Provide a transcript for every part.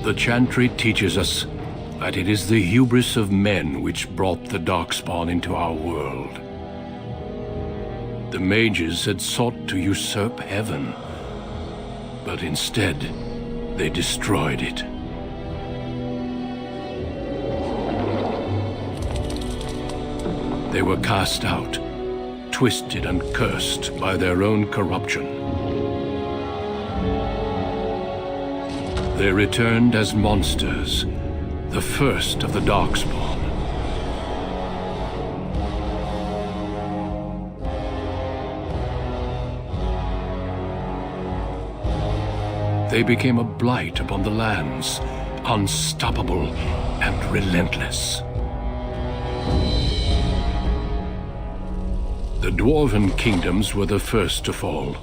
The chantry teaches us that it is the hubris of men which brought the darkspawn into our world. The mages had sought to usurp heaven, but instead they destroyed it. They were cast out, twisted and cursed by their own corruption. They returned as monsters, the first of the darkspawn. They became a blight upon the lands, unstoppable and relentless. The dwarven kingdoms were the first to fall,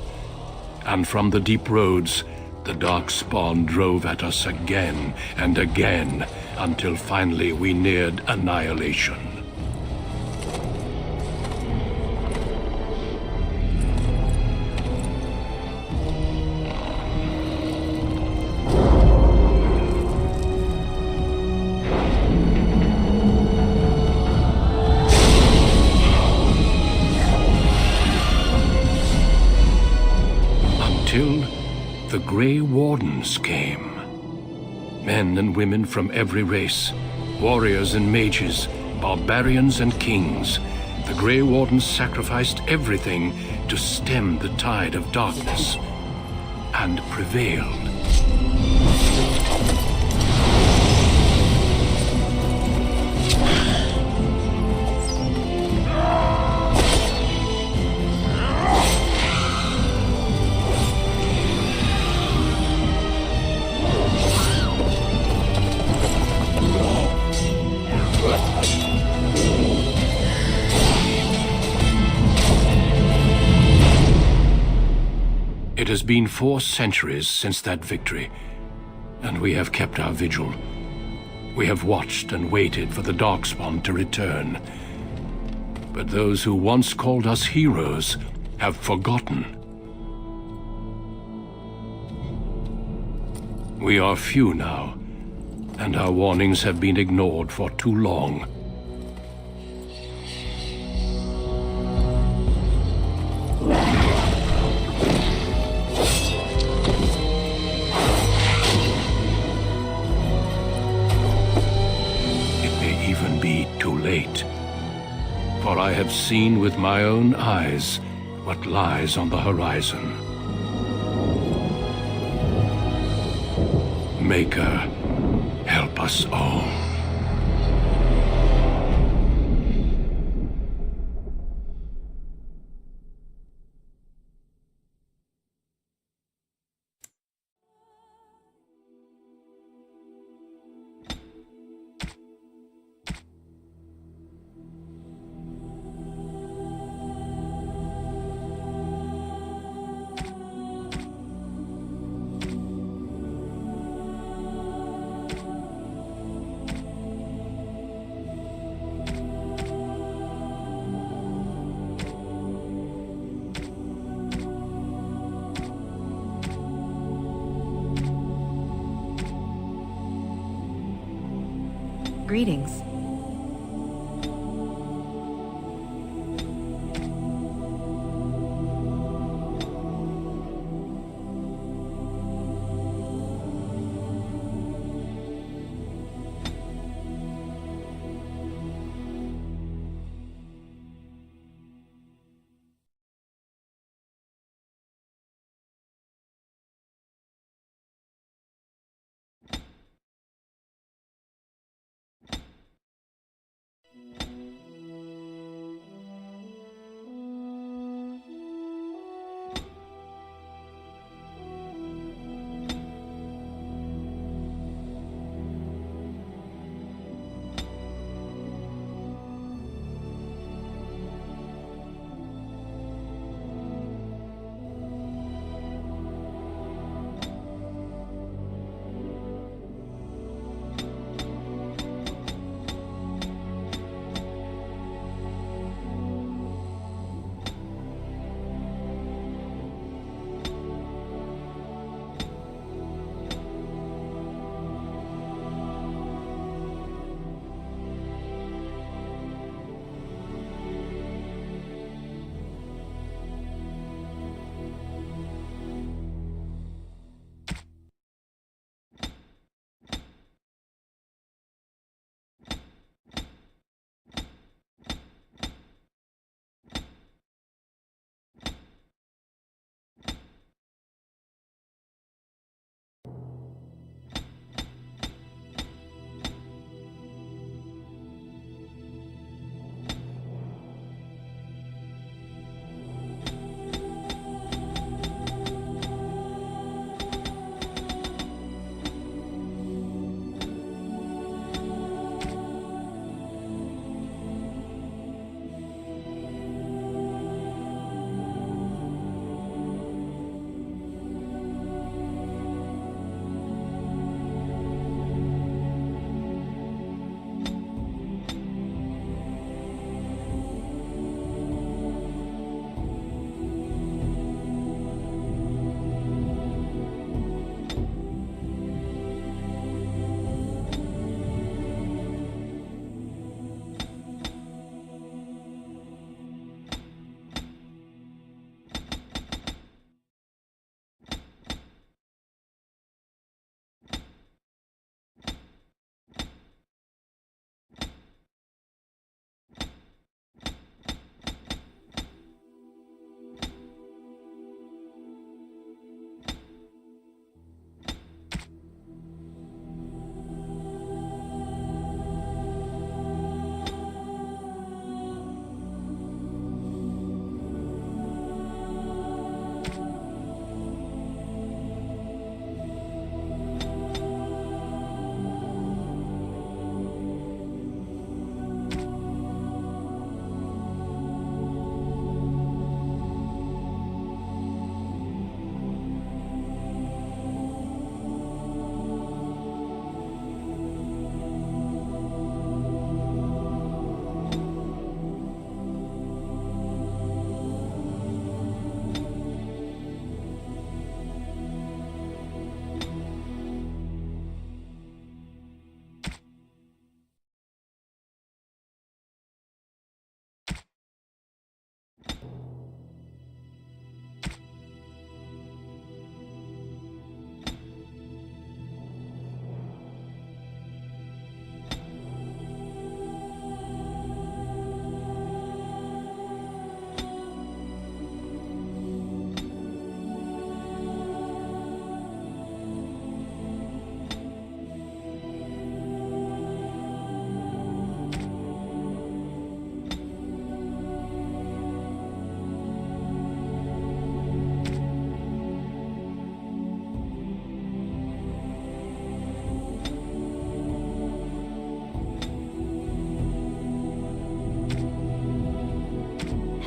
and from the deep roads, the darkspawn drove at us again and again, until finally we neared annihilation. Until the Grey Wardens came. Men and women from every race, warriors and mages, barbarians and kings. The Grey Wardens sacrificed everything to stem the tide of darkness, and prevailed. It has been 4 centuries since that victory, and we have kept our vigil. We have watched and waited for the darkspawn to return. But those who once called us heroes have forgotten. We are few now, and our warnings have been ignored for too long. For I have seen with my own eyes what lies on the horizon. Maker, help us all. Greetings.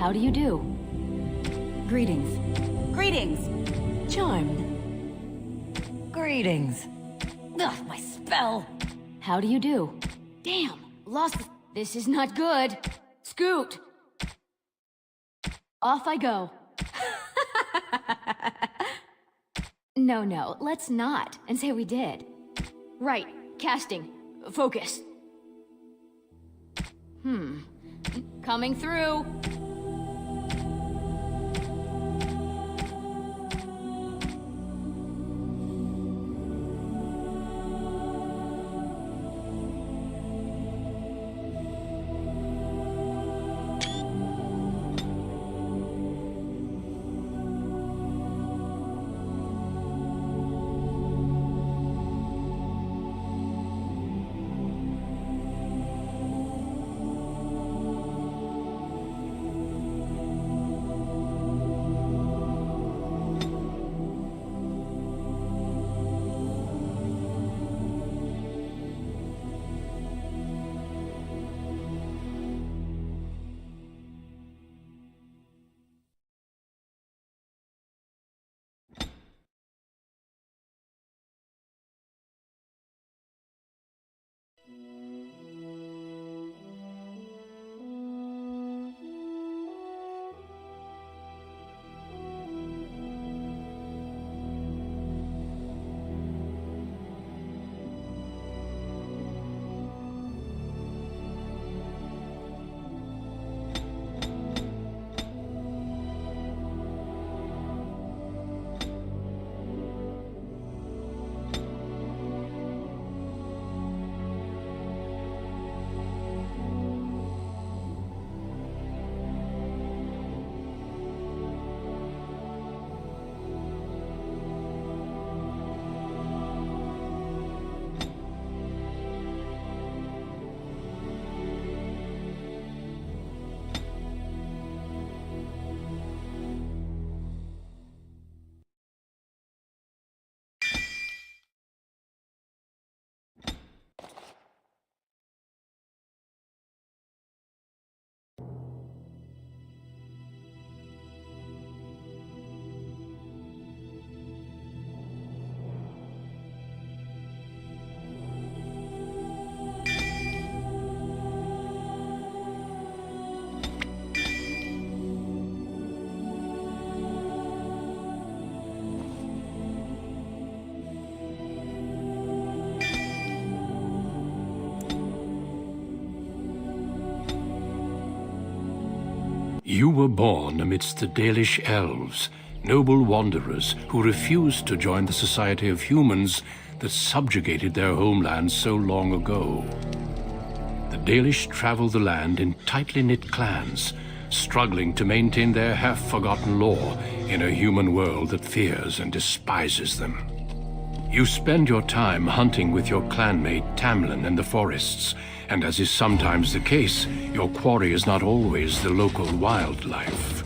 How do you do? Greetings. Greetings! Charmed. Greetings. Ugh, my spell! How do you do? Damn, lost the... This is not good. Scoot! Off I go. No, let's not, and say we did. Right, casting. Focus. Coming through. You were born amidst the Dalish elves, noble wanderers who refused to join the society of humans that subjugated their homeland so long ago. The Dalish travel the land in tightly knit clans, struggling to maintain their half-forgotten lore in a human world that fears and despises them. You spend your time hunting with your clanmate Tamlin in the forests, and as is sometimes the case, your quarry is not always the local wildlife.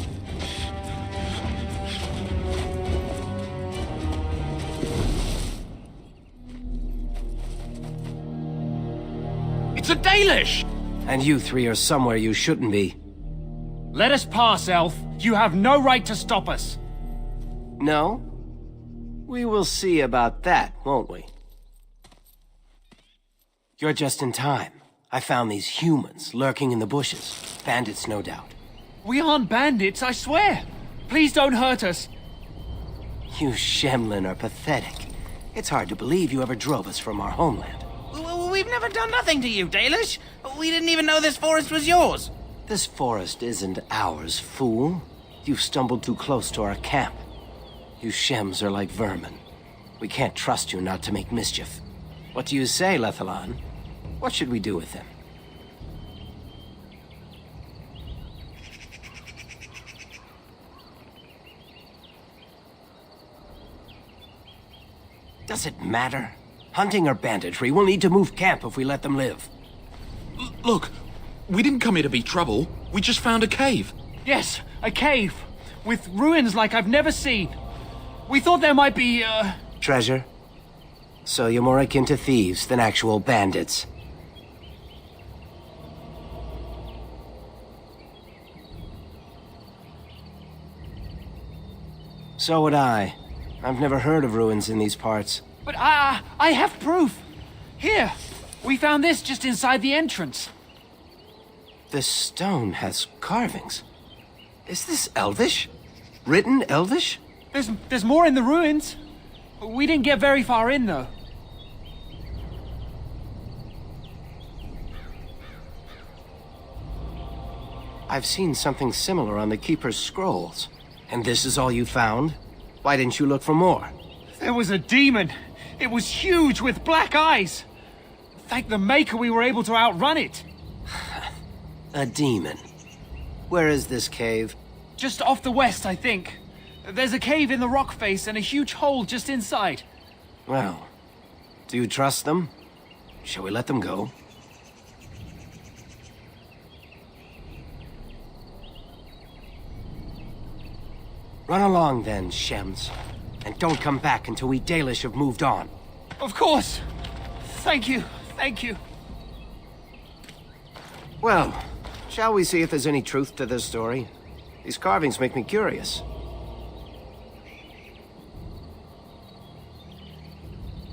It's a Dalish! And you three are somewhere you shouldn't be. Let us pass, Elf. You have no right to stop us. No? We will see about that, won't we? You're just in time. I found these humans lurking in the bushes. Bandits, no doubt. We aren't bandits, I swear. Please don't hurt us. You Shemlin are pathetic. It's hard to believe you ever drove us from our homeland. We've never done nothing to you, Dalish. We didn't even know this forest was yours. This forest isn't ours, fool. You've stumbled too close to our camp. You Shems are like vermin. We can't trust you not to make mischief. What do you say, Lethalon? What should we do with them? Does it matter? Hunting or banditry, we'll need to move camp if we let them live. Look, we didn't come here to be trouble. We just found a cave. Yes, a cave. With ruins like I've never seen. We thought there might be, Treasure? So you're more akin to thieves than actual bandits. So would I. I've never heard of ruins in these parts. But I have proof. Here, we found this just inside the entrance. This stone has carvings. Is this Elvish? Written Elvish? There's more in the ruins. We didn't get very far in, though. I've seen something similar on the Keeper's scrolls. And this is all you found? Why didn't you look for more? There was a demon. It was huge with black eyes. Thank the Maker we were able to outrun it. A demon. Where is this cave? Just off the west, I think. There's a cave in the rock face and a huge hole just inside. Well, do you trust them? Shall we let them go? Run along then, Shems. And don't come back until we Dalish have moved on. Of course. Thank you. Thank you. Well, shall we see if there's any truth to this story? These carvings make me curious.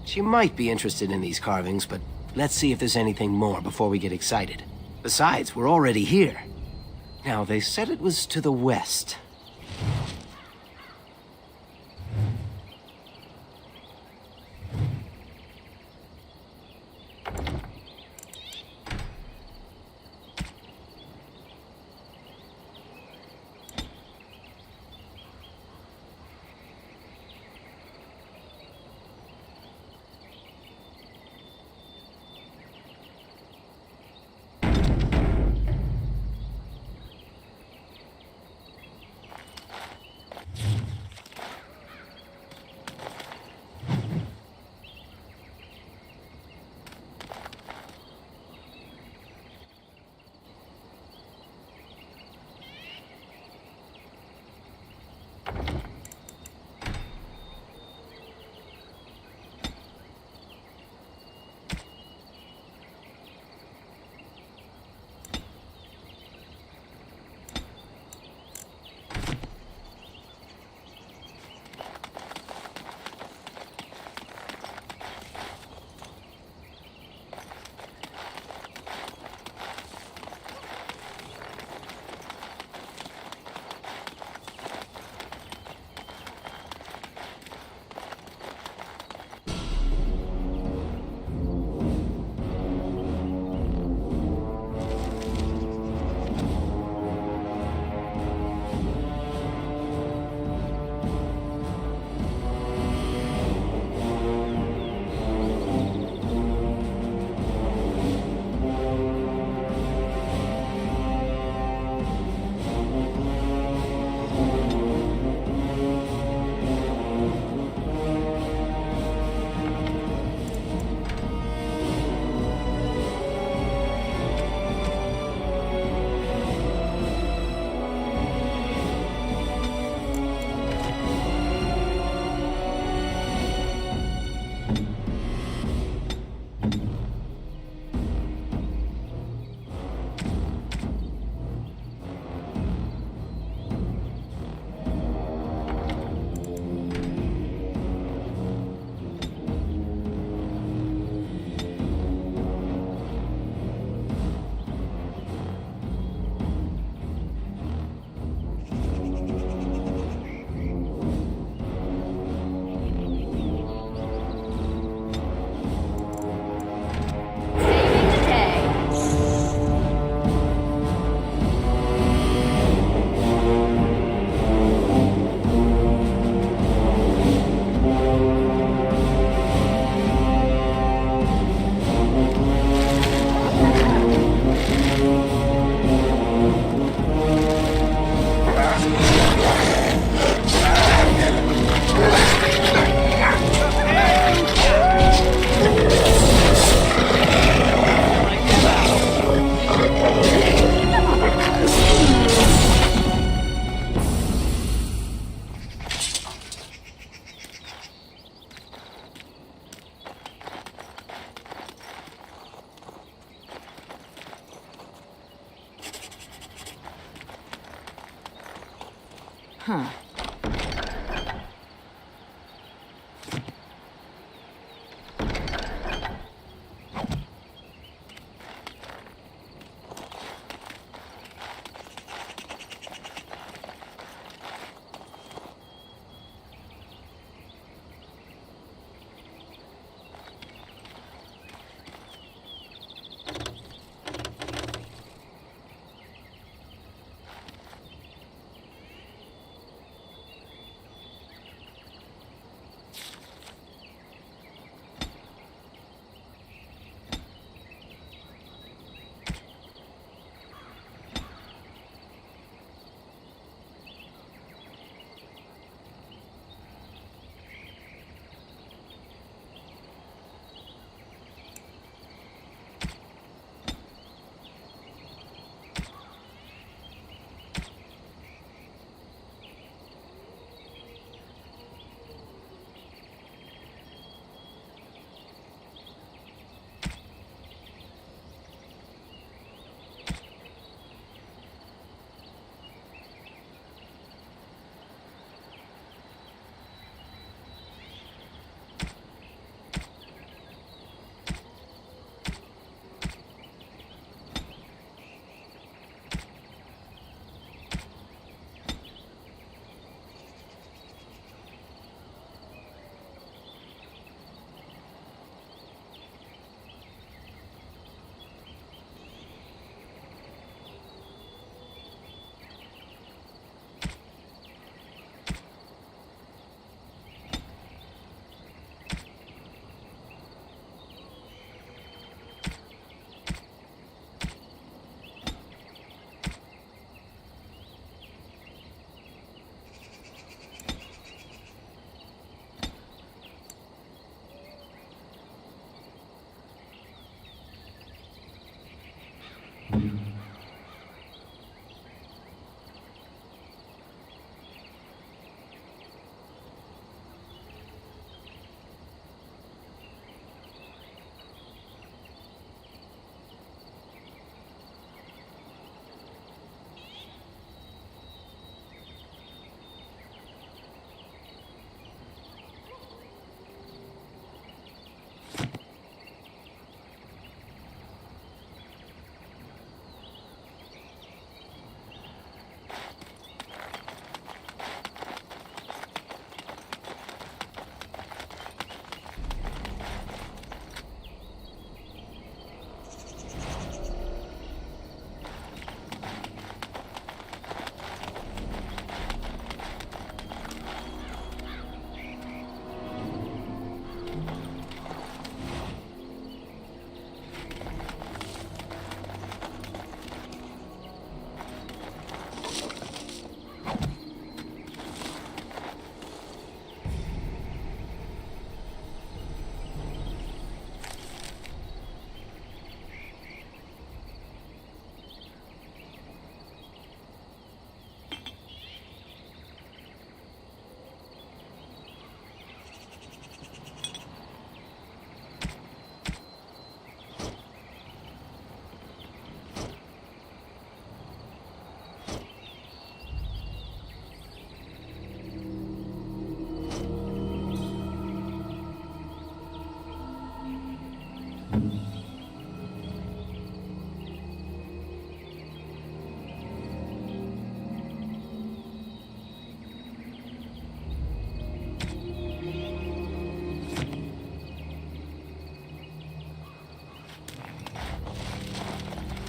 She might be interested in these carvings, but let's see if there's anything more before we get excited. Besides, we're already here. Now, they said it was to the west. Huh.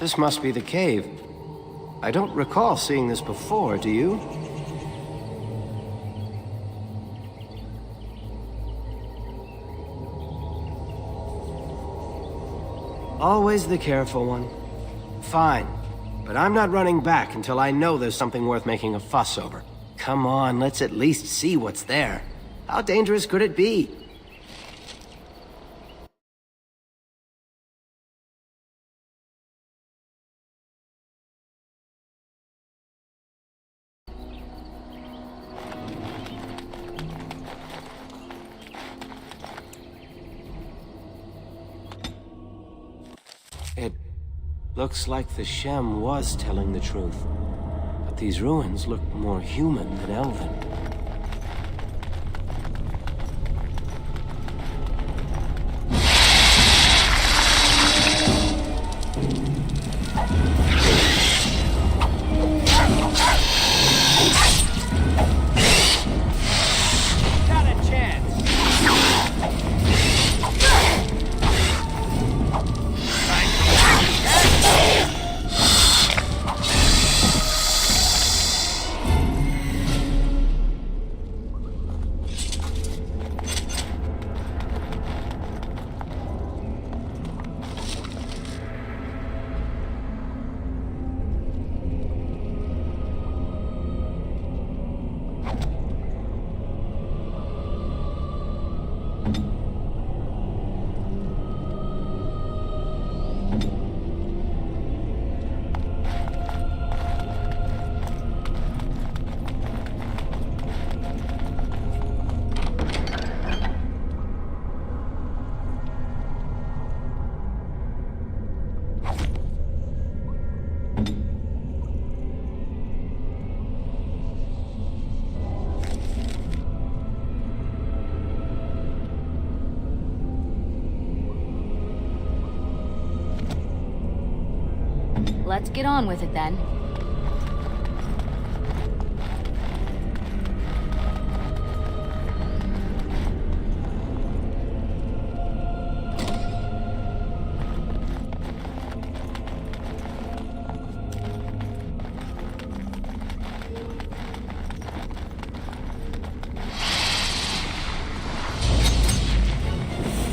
This must be the cave. I don't recall seeing this before, do you? Always the careful one. Fine. But I'm not running back until I know there's something worth making a fuss over. Come on, let's at least see what's there. How dangerous could it be? It looks like the Shem was telling the truth. But these ruins look more human than elven. Let's get on with it then.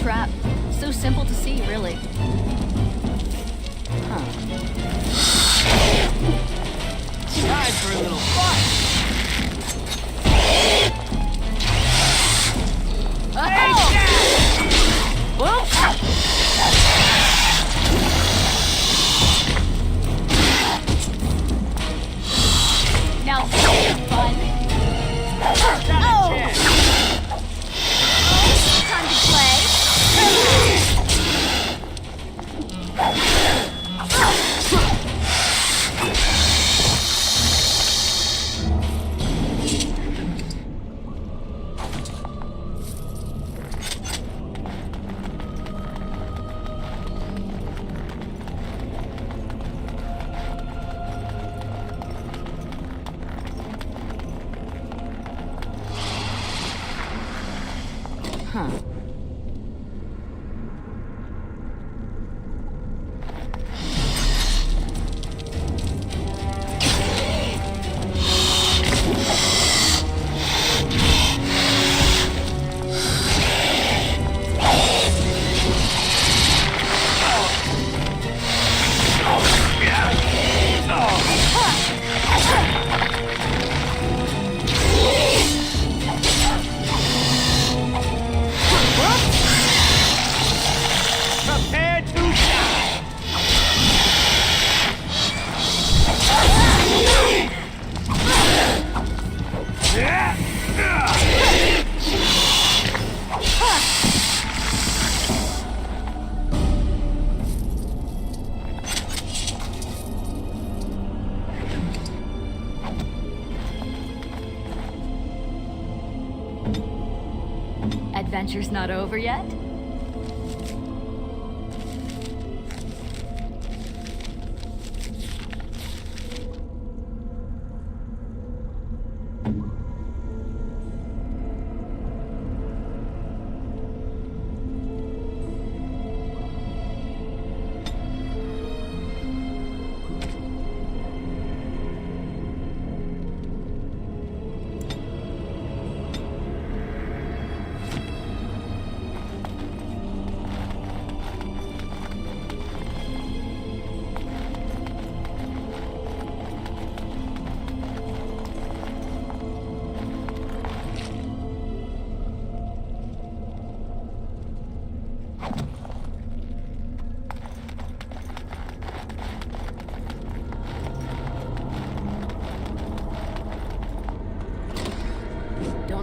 Trap. So simple to see, really. Time for a little fun. Now this is fun. Time to play. Adventure's not over yet?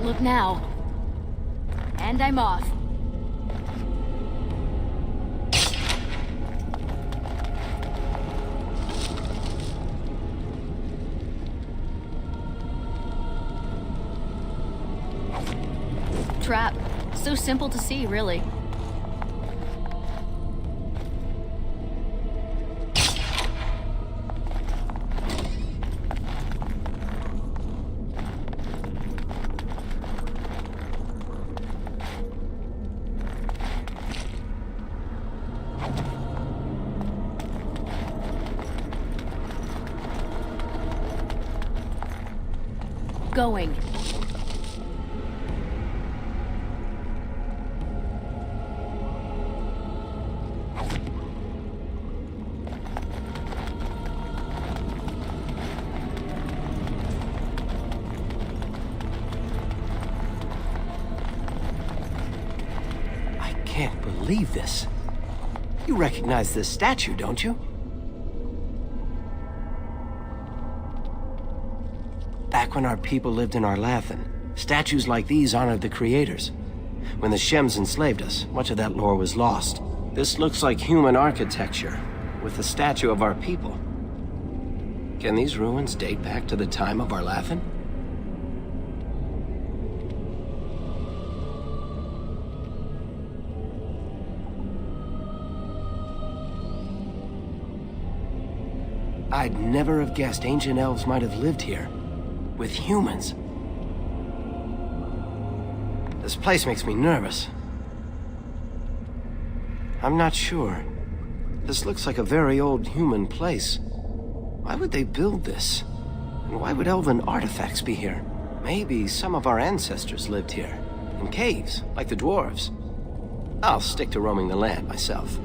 look now. And I'm off. Trap. So simple to see, really. Going. I can't believe this. You recognize this statue, don't you? Back when our people lived in Arlathan, statues like these honored the creators. When the Shems enslaved us, much of that lore was lost. This looks like human architecture, with the statue of our people. Can these ruins date back to the time of Arlathan? I'd never have guessed ancient elves might have lived here. With humans. This place makes me nervous. I'm not sure. This looks like a very old human place. Why would they build this? And why would elven artifacts be here? Maybe some of our ancestors lived here. In caves, like the dwarves. I'll stick to roaming the land myself.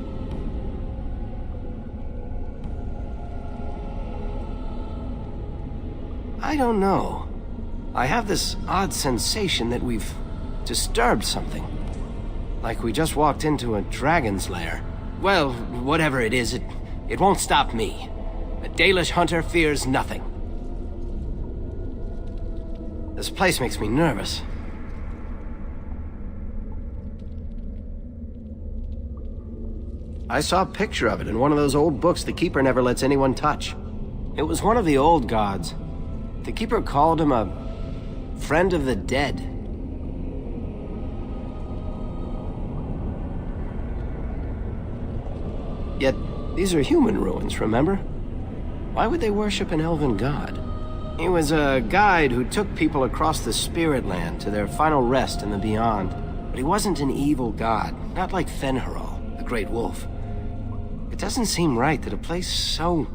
I don't know. I have this odd sensation that we've disturbed something. Like we just walked into a dragon's lair. Well, whatever it is, it won't stop me. A Dalish hunter fears nothing. This place makes me nervous. I saw a picture of it in one of those old books the Keeper never lets anyone touch. It was one of the old gods. The Keeper called him a friend of the dead. Yet, these are human ruins, remember? Why would they worship an elven god? He was a guide who took people across the Spirit Land to their final rest in the beyond. But he wasn't an evil god, not like Fenris, the Great Wolf. It doesn't seem right that a place so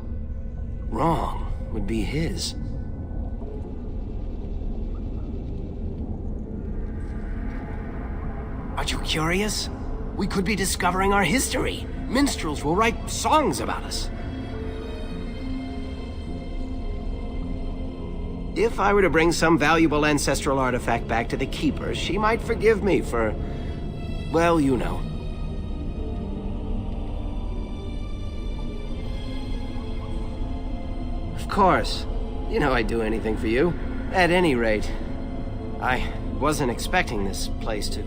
wrong would be his. Aren't you curious? We could be discovering our history. Minstrels will write songs about us. If I were to bring some valuable ancestral artifact back to the Keeper, she might forgive me for, well, you know. Of course. You know I'd do anything for you. At any rate, I wasn't expecting this place to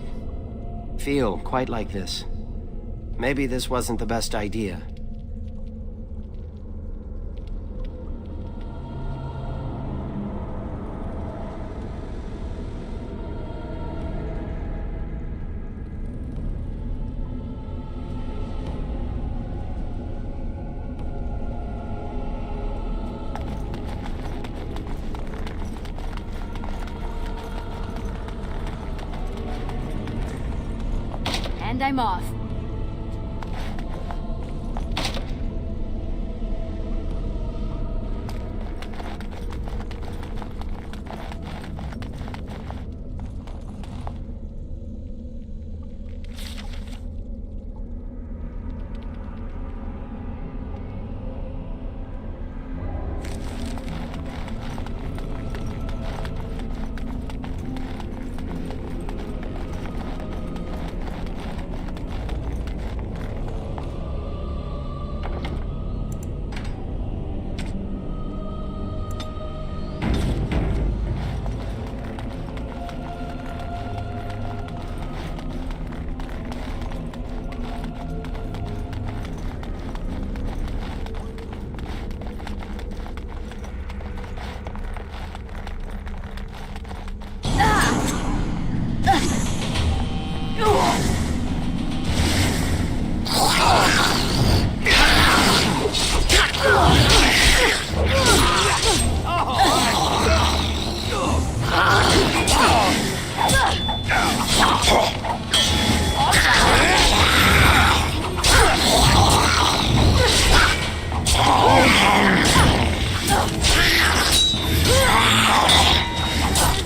feel quite like this. Maybe this wasn't the best idea. And I'm off.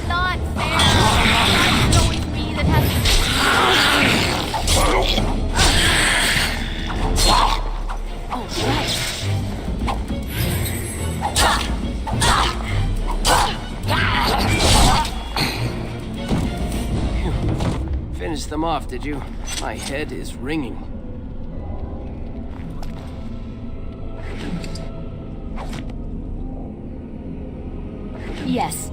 Not fair. It's always me that has to... Oh, right. Finished them off, did you? My head is ringing. Yes.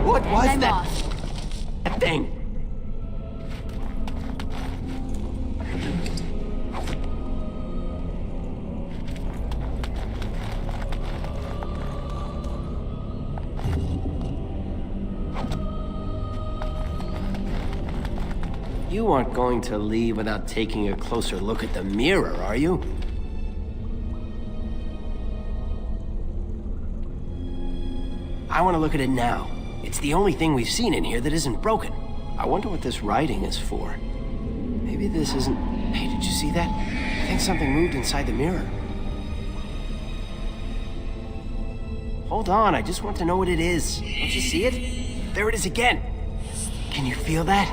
What was that? That thing? You aren't going to leave without taking a closer look at the mirror, are you? I want to look at it now. It's the only thing we've seen in here that isn't broken. I wonder what this writing is for. Maybe this isn't... Hey, did you see that? I think something moved inside the mirror. Hold on, I just want to know what it is. Don't you see it? There it is again. Can you feel that?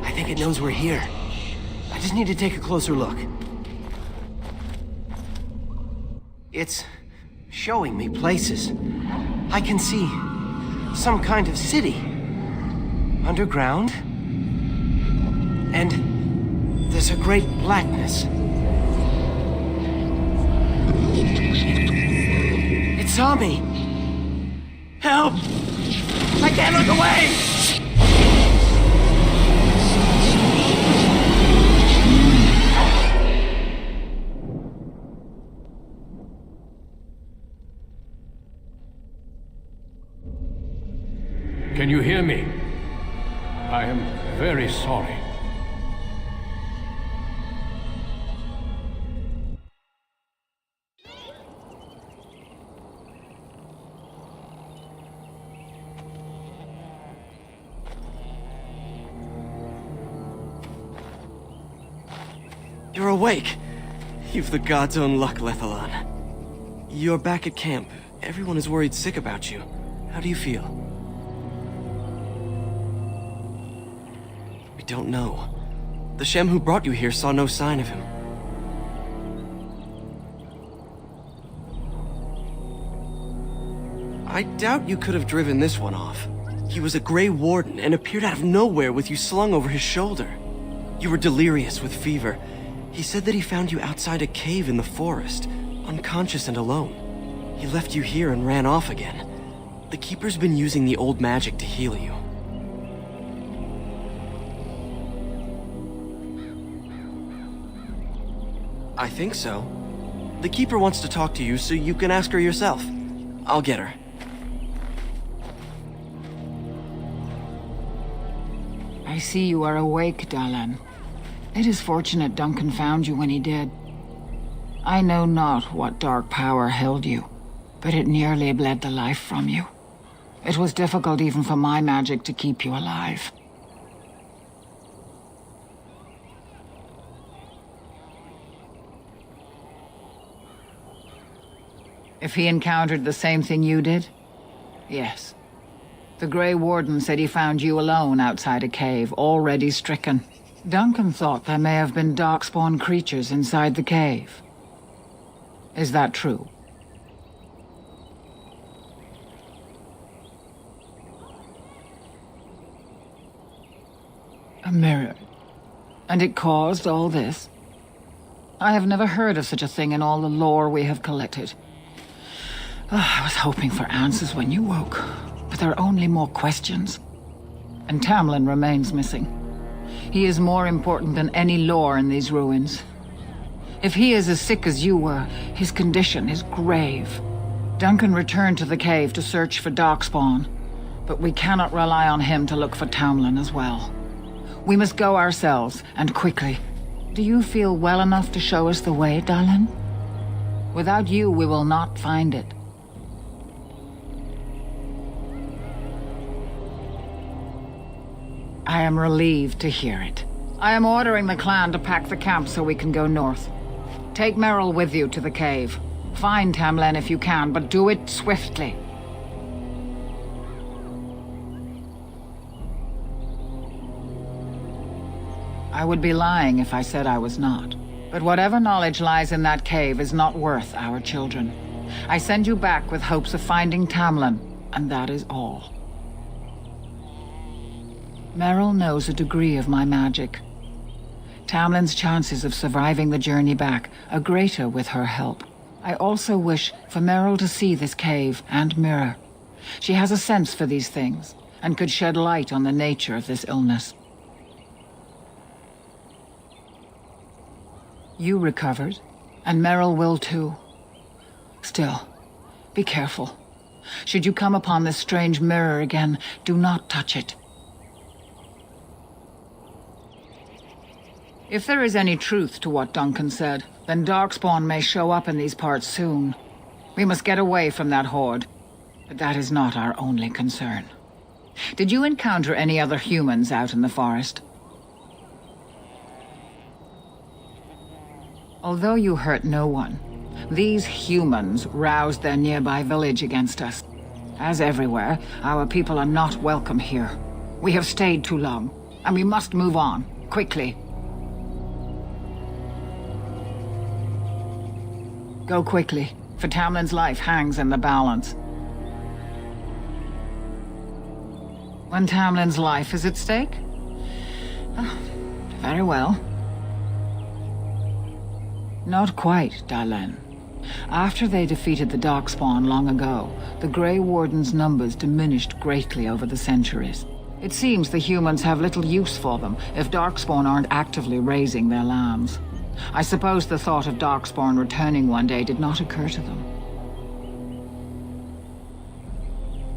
I think it knows we're here. I just need to take a closer look. It's showing me places. I can see some kind of city. Underground. And there's a great blackness. It saw me. Help! I can't look away! Can you hear me? I am very sorry. You're awake. You've the god's own luck, Lethalon. You're back at camp. Everyone is worried sick about you. How do you feel? Don't know. The Shem who brought you here saw no sign of him. I doubt you could have driven this one off. He was a Grey Warden and appeared out of nowhere with you slung over his shoulder. You were delirious with fever. He said that he found you outside a cave in the forest, unconscious and alone. He left you here and ran off again. The Keeper's been using the old magic to heal you. I think so. The Keeper wants to talk to you, so you can ask her yourself. I'll get her. I see you are awake, Dalan. It is fortunate Duncan found you when he did. I know not what dark power held you, but it nearly bled the life from you. It was difficult even for my magic to keep you alive. If he encountered the same thing you did? Yes. The Grey Warden said he found you alone outside a cave, already stricken. Duncan thought there may have been darkspawn creatures inside the cave. Is that true? A mirror. And it caused all this? I have never heard of such a thing in all the lore we have collected. I was hoping for answers when you woke, but there are only more questions. And Tamlin remains missing. He is more important than any lore in these ruins. If he is as sick as you were, his condition is grave. Duncan returned to the cave to search for Darkspawn, but we cannot rely on him to look for Tamlin as well. We must go ourselves, and quickly. Do you feel well enough to show us the way, Dalish? Without you, we will not find it. I am relieved to hear it. I am ordering the clan to pack the camp so we can go north. Take Merrill with you to the cave. Find Tamlin if you can, but do it swiftly. I would be lying if I said I was not. But whatever knowledge lies in that cave is not worth our children. I send you back with hopes of finding Tamlin, and that is all. Merrill knows a degree of my magic. Tamlin's chances of surviving the journey back are greater with her help. I also wish for Merrill to see this cave and mirror. She has a sense for these things, and could shed light on the nature of this illness. You recovered, and Merrill will too. Still, be careful. Should you come upon this strange mirror again, do not touch it. If there is any truth to what Duncan said, then Darkspawn may show up in these parts soon. We must get away from that horde. But that is not our only concern. Did you encounter any other humans out in the forest? Although you hurt no one, these humans roused their nearby village against us. As everywhere, our people are not welcome here. We have stayed too long, and we must move on, quickly. Go quickly, for Tamlin's life hangs in the balance. When Tamlin's life is at stake? Oh, very well. Not quite, Dalish. After they defeated the Darkspawn long ago, the Grey Warden's numbers diminished greatly over the centuries. It seems the humans have little use for them if Darkspawn aren't actively raising their lambs. I suppose the thought of Darkspawn returning one day did not occur to them.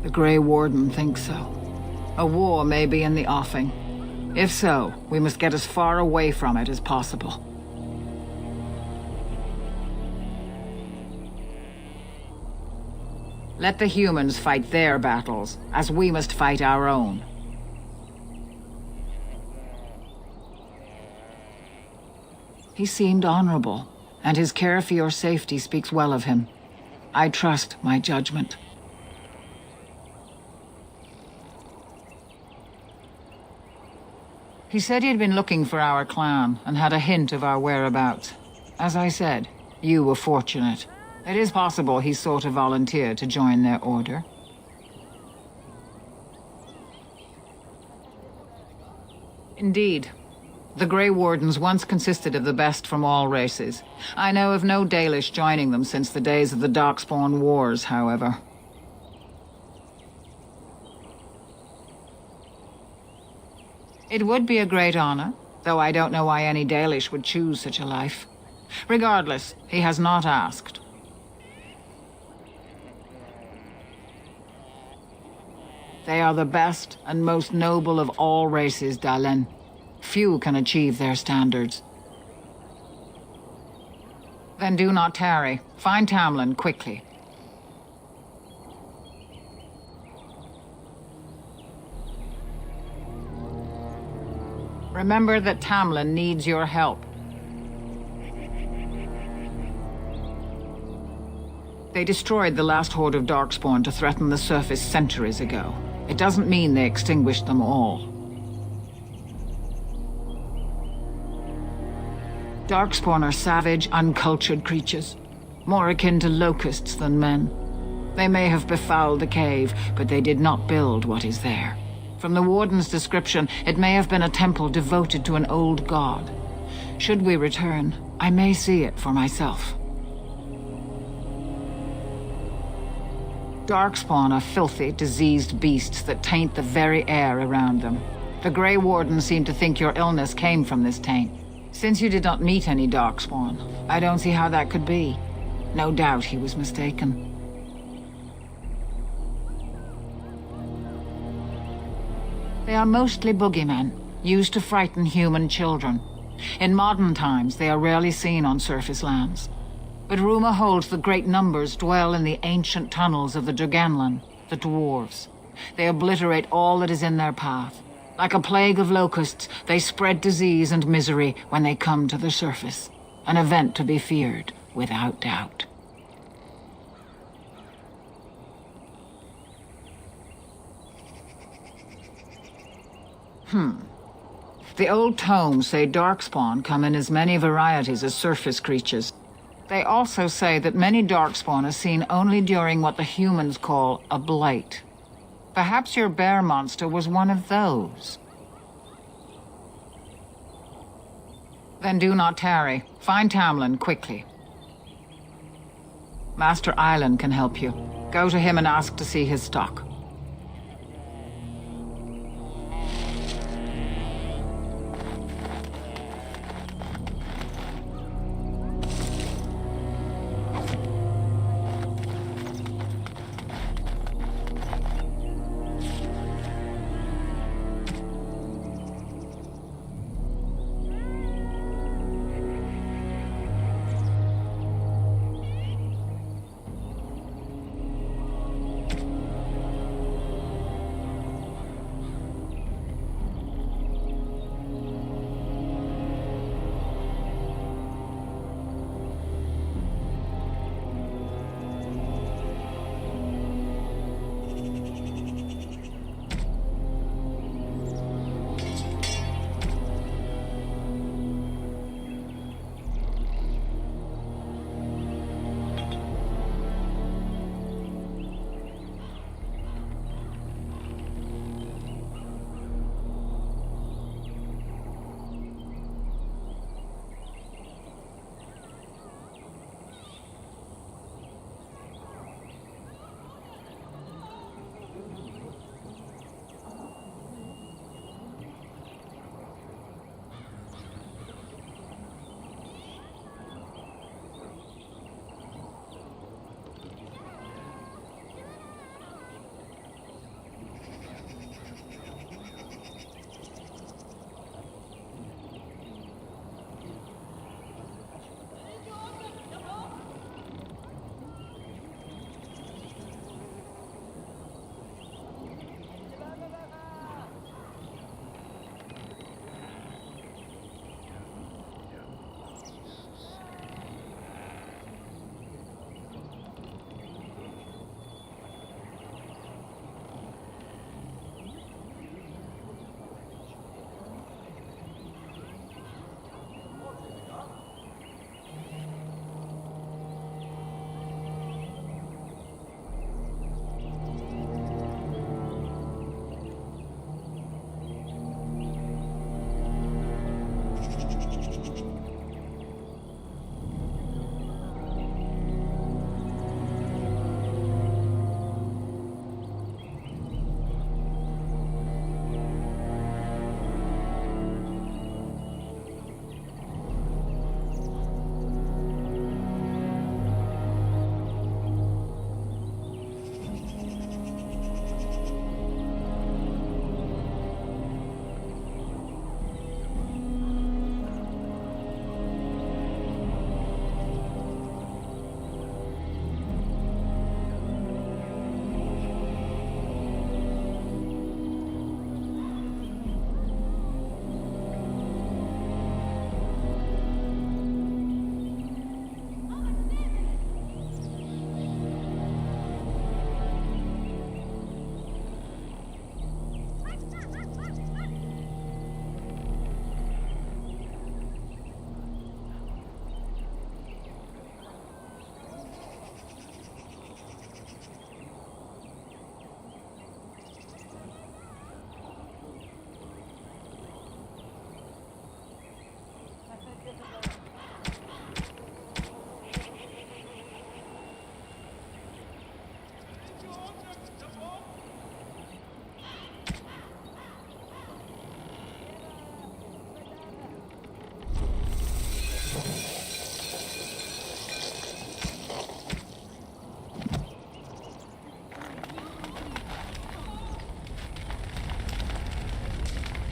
The Grey Warden thinks so. A war may be in the offing. If so, we must get as far away from it as possible. Let the humans fight their battles, as we must fight our own. He seemed honorable, and his care for your safety speaks well of him. I trust my judgment. He said he'd been looking for our clan, and had a hint of our whereabouts. As I said, you were fortunate. It is possible he sought a volunteer to join their order. Indeed. The Grey Wardens once consisted of the best from all races. I know of no Dalish joining them since the days of the Darkspawn Wars, however. It would be a great honor, though I don't know why any Dalish would choose such a life. Regardless, he has not asked. They are the best and most noble of all races, Dalish. Few can achieve their standards. Then do not tarry. Find Tamlin quickly. Remember that Tamlin needs your help. They destroyed the last horde of Darkspawn to threaten the surface centuries ago. It doesn't mean they extinguished them all. Darkspawn are savage, uncultured creatures, more akin to locusts than men. They may have befouled the cave, but they did not build what is there. From the Warden's description, it may have been a temple devoted to an old god. Should we return, I may see it for myself. Darkspawn are filthy, diseased beasts that taint the very air around them. The Grey Warden seemed to think your illness came from this taint. Since you did not meet any Darkspawn, I don't see how that could be. No doubt he was mistaken. They are mostly boogeymen, used to frighten human children. In modern times, they are rarely seen on surface lands. But rumor holds that great numbers dwell in the ancient tunnels of the Draganlan, the dwarves. They obliterate all that is in their path. Like a plague of locusts, they spread disease and misery when they come to the surface. An event to be feared, without doubt. The old tomes say Darkspawn come in as many varieties as surface creatures. They also say that many Darkspawn are seen only during what the humans call a blight. Perhaps your bear monster was one of those. Then do not tarry. Find Tamlin quickly. Master Island can help you. Go to him and ask to see his stock.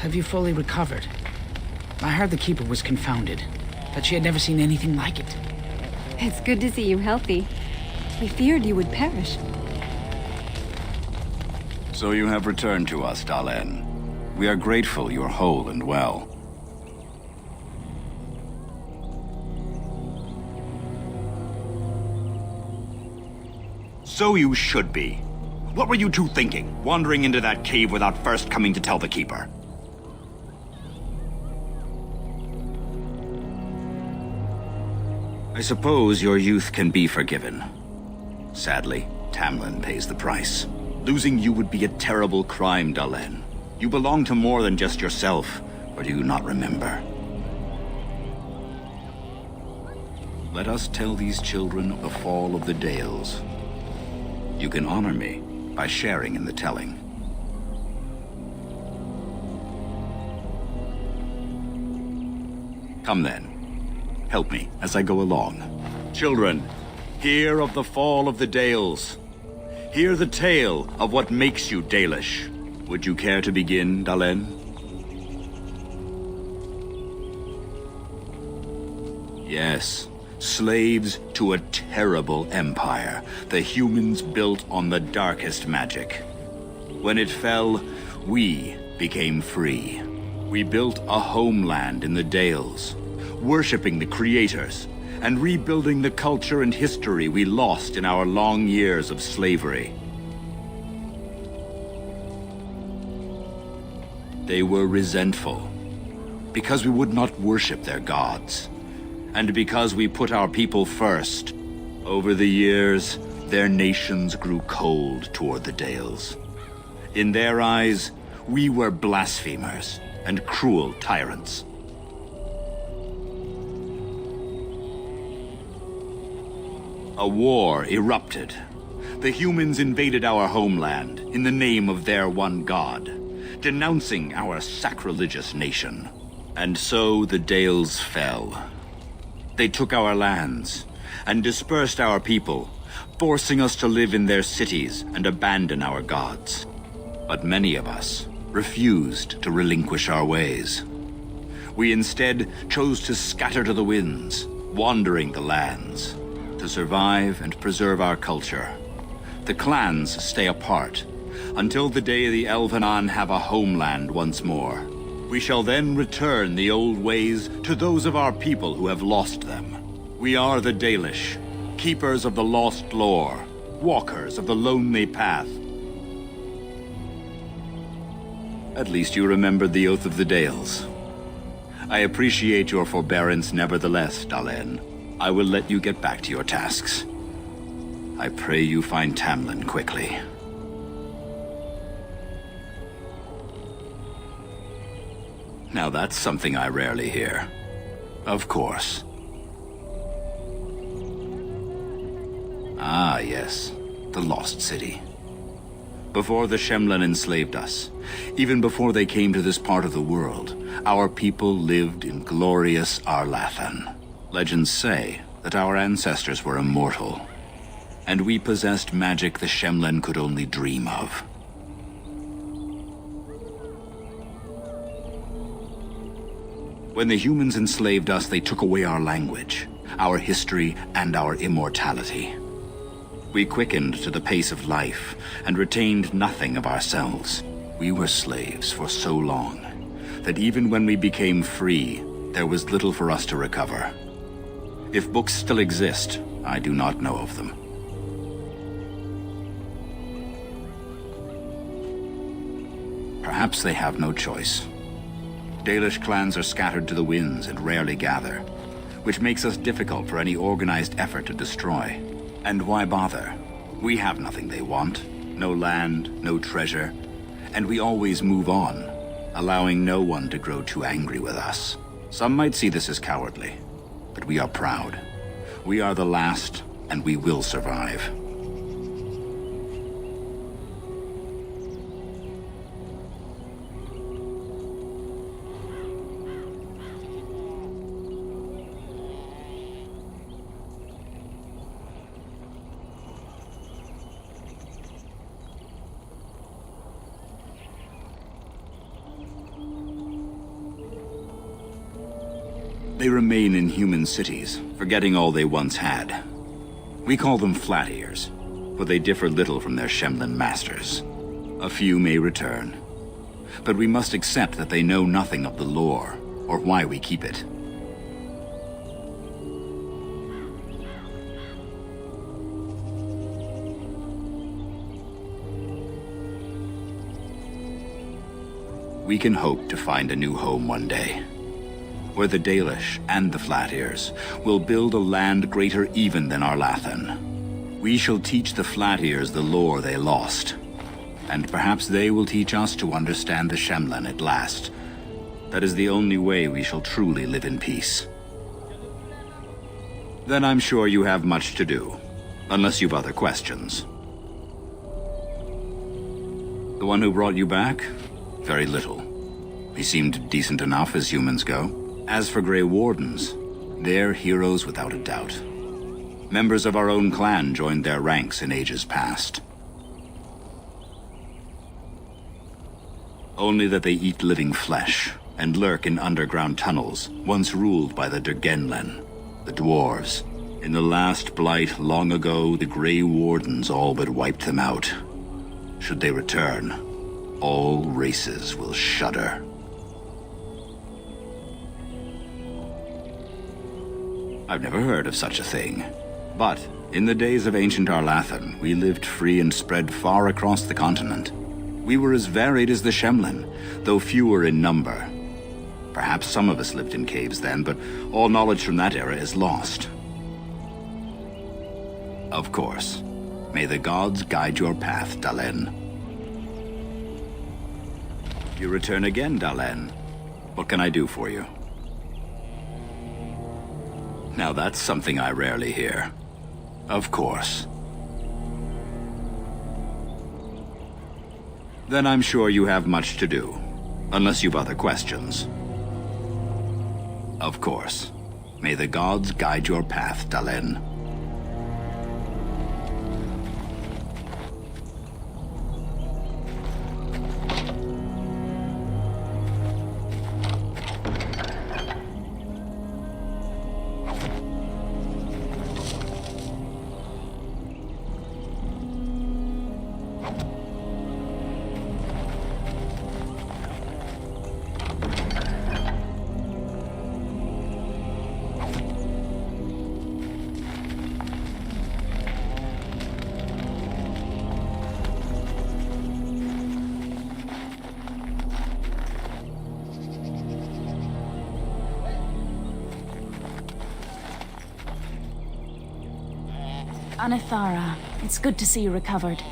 have you fully recovered? I heard the Keeper was confounded, that she had never seen anything like it. It's good to see you healthy. We feared you would perish. So you have returned to us, Dalen. We are grateful you are whole and well. So you should be. What were you two thinking, wandering into that cave without first coming to tell the Keeper? I suppose your youth can be forgiven. Sadly, Tamlin pays the price. Losing you would be a terrible crime, Dalen. You belong to more than just yourself, or do you not remember? Let us tell these children of the fall of the Dales. You can honor me by sharing in the telling. Come then. Help me as I go along. Children, hear of the fall of the Dales. Hear the tale of what makes you Dalish. Would you care to begin, Dalen? Yes, slaves to a terrible empire the humans built on the darkest magic. When it fell, we became free. We built a homeland in the Dales, worshipping the creators, and rebuilding the culture and history we lost in our long years of slavery. They were resentful, because we would not worship their gods, and because we put our people first. Over the years, their nations grew cold toward the Dales. In their eyes, we were blasphemers and cruel tyrants. A war erupted. The humans invaded our homeland in the name of their one god, denouncing our sacrilegious nation. And so the Dales fell. They took our lands and dispersed our people, forcing us to live in their cities and abandon our gods. But many of us refused to relinquish our ways. We instead chose to scatter to the winds, wandering the lands. To survive and preserve our culture, the clans stay apart until the day the Elvenan have a homeland once more. We shall then return the old ways to those of our people who have lost them. We are the Dalish, keepers of the lost lore, walkers of the lonely path. At least you remembered the Oath of the Dales. I appreciate your forbearance nevertheless, Dalen. I will let you get back to your tasks. I pray you find Tamlin quickly. Now that's something I rarely hear. Of course. Ah, yes. The Lost City. Before the Shemlen enslaved us, even before they came to this part of the world, our people lived in glorious Arlathan. Legends say that our ancestors were immortal, and we possessed magic the Shemlen could only dream of. When the humans enslaved us, they took away our language, our history, and our immortality. We quickened to the pace of life and retained nothing of ourselves. We were slaves for so long that even when we became free, there was little for us to recover. If books still exist, I do not know of them. Perhaps they have no choice. Dalish clans are scattered to the winds and rarely gather, which makes us difficult for any organized effort to destroy. And why bother? We have nothing they want. No land, no treasure, and we always move on, allowing no one to grow too angry with us. Some might see this as cowardly, but we are proud. We are the last, and we will survive. They remain in human cities, forgetting all they once had. We call them flat ears, for they differ little from their Shemlin masters. A few may return, but we must accept that they know nothing of the lore, or why we keep it. We can hope to find a new home one day, where the Dalish and the Flat Ears will build a land greater even than Arlathan. We shall teach the Flat Ears the lore they lost, and perhaps they will teach us to understand the Shemlen at last. That is the only way we shall truly live in peace. Then I'm sure you have much to do, unless you've other questions. The one who brought you back? Very little. He seemed decent enough as humans go. As for Grey Wardens, they're heroes without a doubt. Members of our own clan joined their ranks in ages past. Only that they eat living flesh and lurk in underground tunnels once ruled by the Dergenlen, the dwarves. In the last blight long ago, the Grey Wardens all but wiped them out. Should they return, all races will shudder. I've never heard of such a thing. But in the days of ancient Arlathan, we lived free and spread far across the continent. We were as varied as the Shemlen, though fewer in number. Perhaps some of us lived in caves then, but all knowledge from that era is lost. Of course. May the gods guide your path, Dalen. You return again, Dalen. What can I do for you? Now that's something I rarely hear. Of course. Then I'm sure you have much to do, unless you've other questions. Of course. May the gods guide your path, Dalen. Anithara, it's good to see you recovered.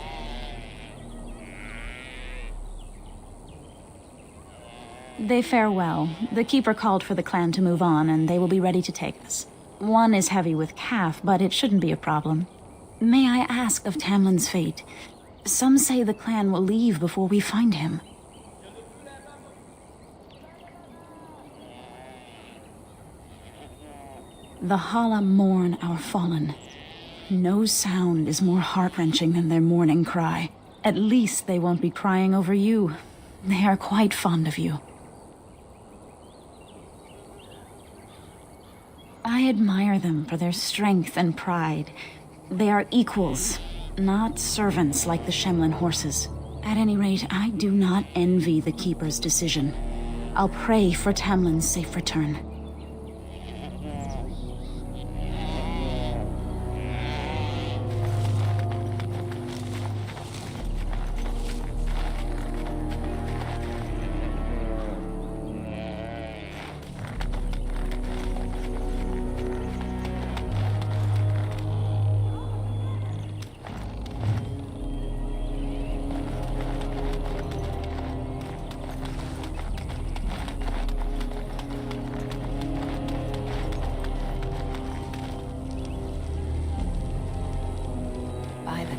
They fare well. The Keeper called for the clan to move on, and they will be ready to take us. One is heavy with calf, but it shouldn't be a problem. May I ask of Tamlin's fate? Some say the clan will leave before we find him. The Hala mourn our fallen. No sound is more heart-wrenching than their mourning cry. At least they won't be crying over you. They are quite fond of you. I admire them for their strength and pride. They are equals, not servants like the Shemlen horses. At any rate, I do not envy the Keeper's decision. I'll pray for Tamlin's safe return.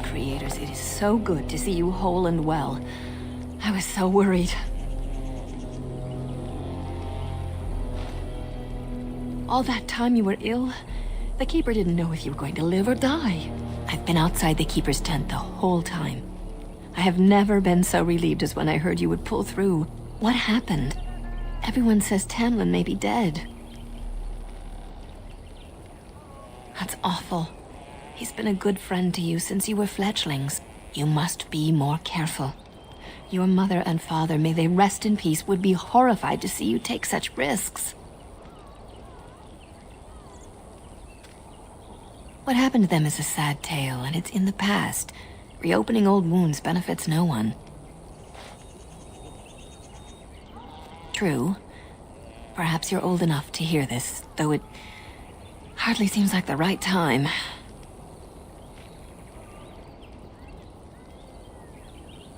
Creators, it is so good to see you whole and well. I was so worried. All that time you were ill, the Keeper didn't know if you were going to live or die. I've been outside the Keeper's tent the whole time. I have never been so relieved as when I heard you would pull through. What happened? Everyone says Tamlin may be dead. That's awful. He's been a good friend to you since you were fledglings. You must be more careful. Your mother and father, may they rest in peace, would be horrified to see you take such risks. What happened to them is a sad tale, and it's in the past. Reopening old wounds benefits no one. True. Perhaps you're old enough to hear this, though it hardly seems like the right time.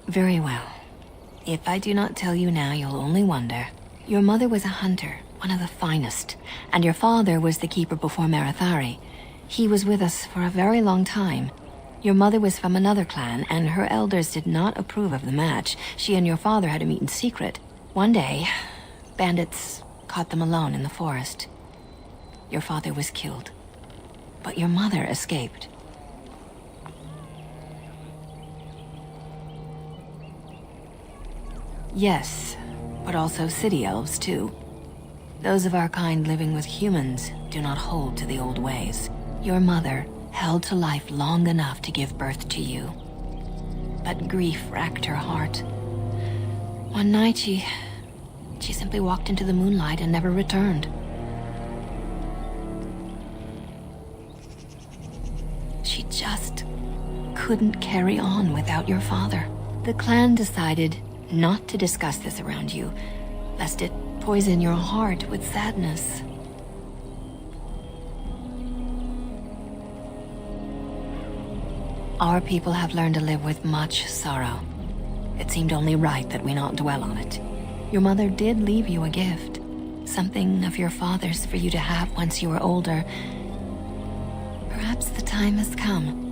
Very well. If I do not tell you now, you'll only wonder. Your mother was a hunter, one of the finest, and your father was the keeper before Marithari. He was with us for a very long time. Your mother was from another clan, and her elders did not approve of the match. She and your father had to meet in secret. One day, bandits caught them alone in the forest. Your father was killed, but your mother escaped. Yes, but also city elves too. Those of our kind living with humans do not hold to the old ways. Your mother held to life long enough to give birth to you. But grief racked her heart. One night she simply walked into the moonlight and never returned. She just couldn't carry on without your father. The clan decided not to discuss this around you, lest it poison your heart with sadness. Our people have learned to live with much sorrow. It seemed only right that we not dwell on it. Your mother did leave you a gift, something of your father's for you to have once you were older. Perhaps the time has come.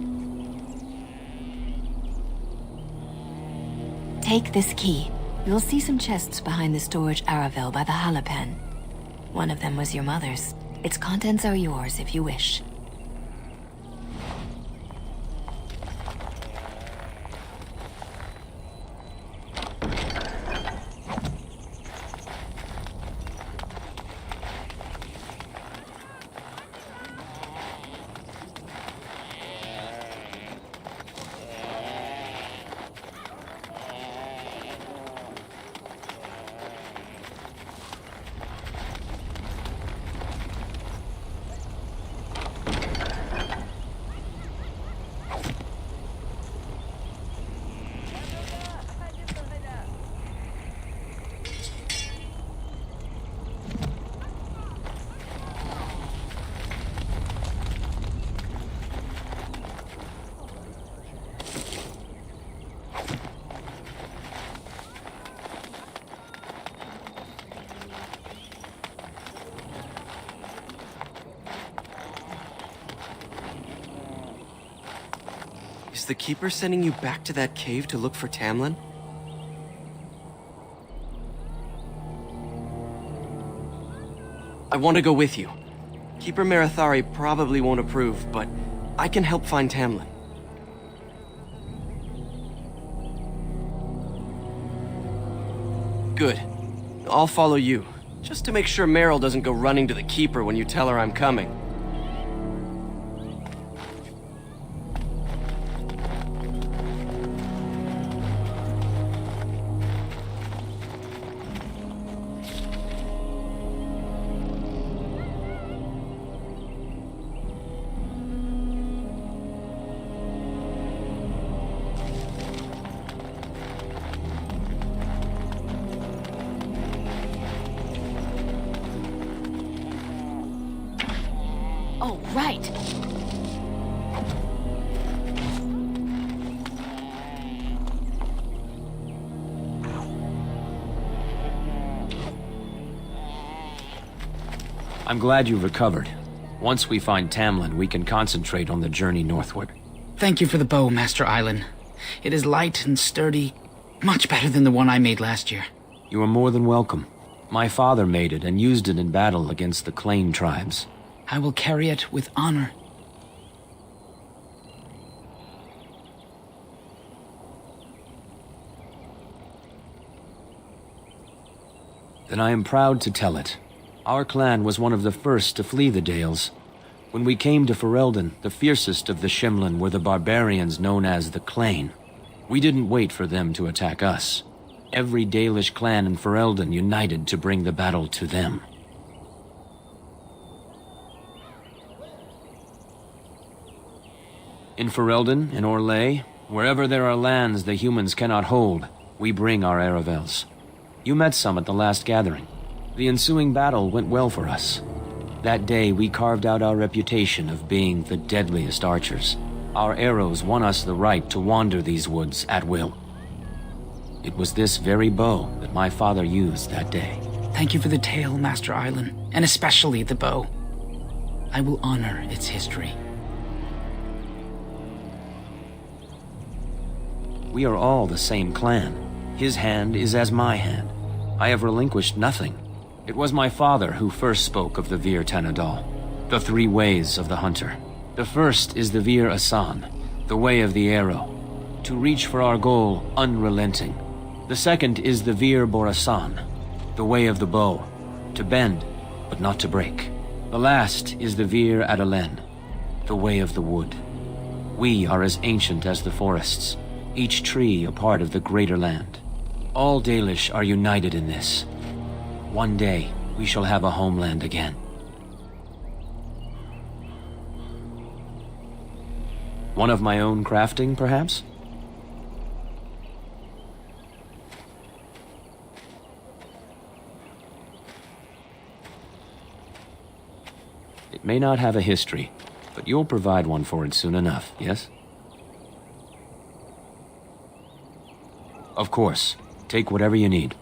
Take this key. You'll see some chests behind the storage aravel by the halapen. One of them was your mother's. Its contents are yours if you wish. Is the Keeper sending you back to that cave to look for Tamlin? I want to go with you. Keeper Marithari probably won't approve, but I can help find Tamlin. Good. I'll follow you, just to make sure Merrill doesn't go running to the Keeper when you tell her I'm coming. Oh, right. I'm glad you recovered. Once we find Tamlin, we can concentrate on the journey northward. Thank you for the bow, Master Island. It is light and sturdy, much better than the one I made last year. You are more than welcome. My father made it and used it in battle against the Clane tribes. I will carry it with honor. Then I am proud to tell it. Our clan was one of the first to flee the Dales. When we came to Ferelden, the fiercest of the Shimlin were the barbarians known as the Clane. We didn't wait for them to attack us. Every Dalish clan in Ferelden united to bring the battle to them. In Ferelden, in Orlais, wherever there are lands the humans cannot hold, we bring our Aravels. You met some at the last gathering. The ensuing battle went well for us. That day we carved out our reputation of being the deadliest archers. Our arrows won us the right to wander these woods at will. It was this very bow that my father used that day. Thank you for the tale, Master Island, and especially the bow. I will honor its history. We are all the same clan. His hand is as my hand. I have relinquished nothing. It was my father who first spoke of the Vir Tanadal, the three ways of the hunter. The first is the Vir Asan, the way of the arrow, to reach for our goal unrelenting. The second is the Vir Borasan, the way of the bow, to bend but not to break. The last is the Vir Adalen, the way of the wood. We are as ancient as the forests, each tree a part of the greater land. All Dalish are united in this. One day, we shall have a homeland again. One of my own crafting, perhaps? It may not have a history, but you'll provide one for it soon enough, yes? Of course. Take whatever you need.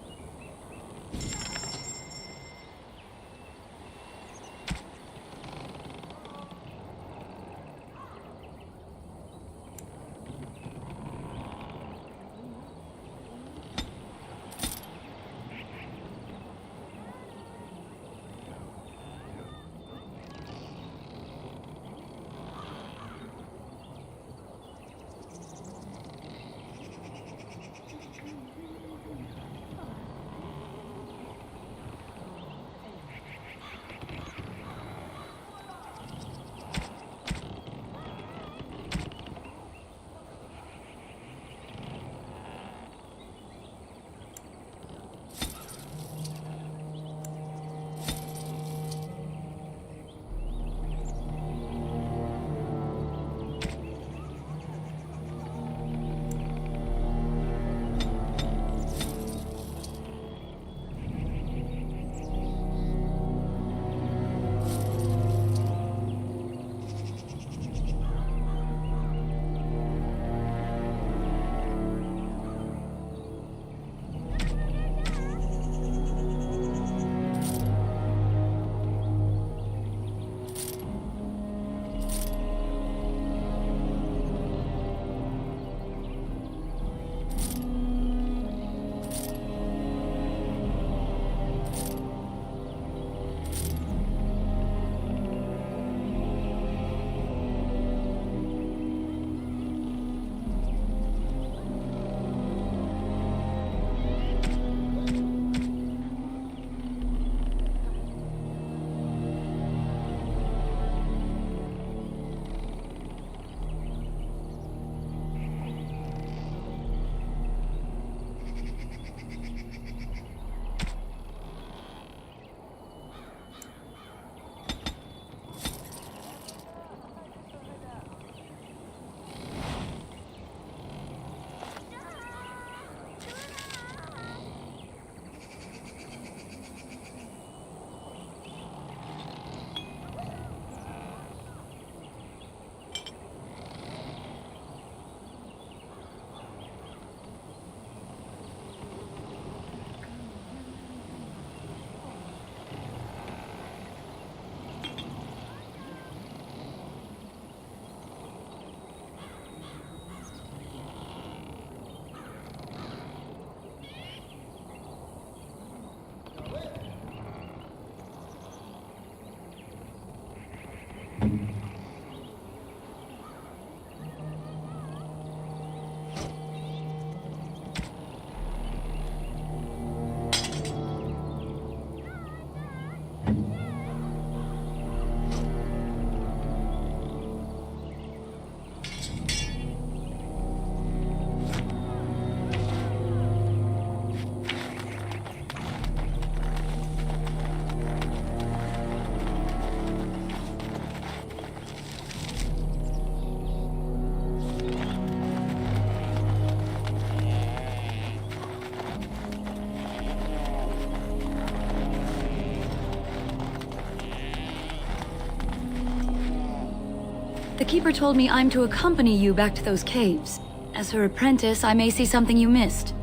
The Keeper told me I'm to accompany you back to those caves. As her apprentice, I may see something you missed.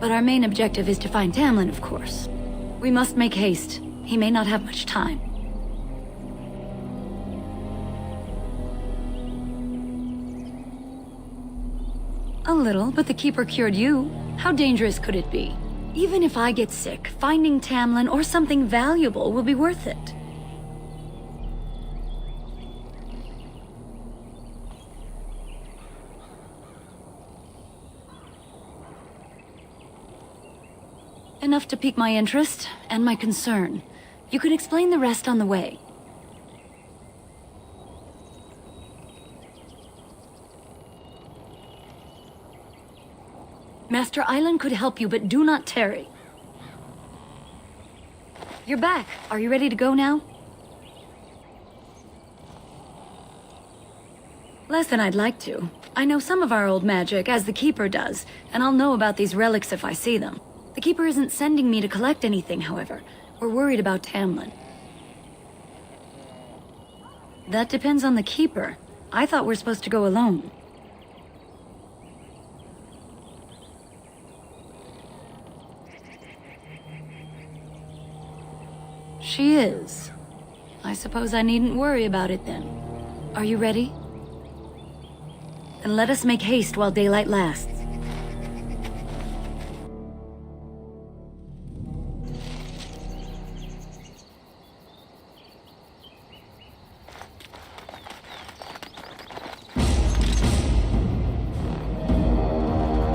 But our main objective is to find Tamlin, of course. We must make haste. He may not have much time. A little, but the Keeper cured you. How dangerous could it be? Even if I get sick, finding Tamlin or something valuable will be worth it. Enough to pique my interest and my concern. You can explain the rest on the way. Master Island could help you, but do not tarry. You're back. Are you ready to go now? Less than I'd like to. I know some of our old magic, as the Keeper does, and I'll know about these relics if I see them. The Keeper isn't sending me to collect anything, however. We're worried about Tamlin. That depends on the Keeper. I thought we're supposed to go alone. She is. I suppose I needn't worry about it then. Are you ready? Then let us make haste while daylight lasts.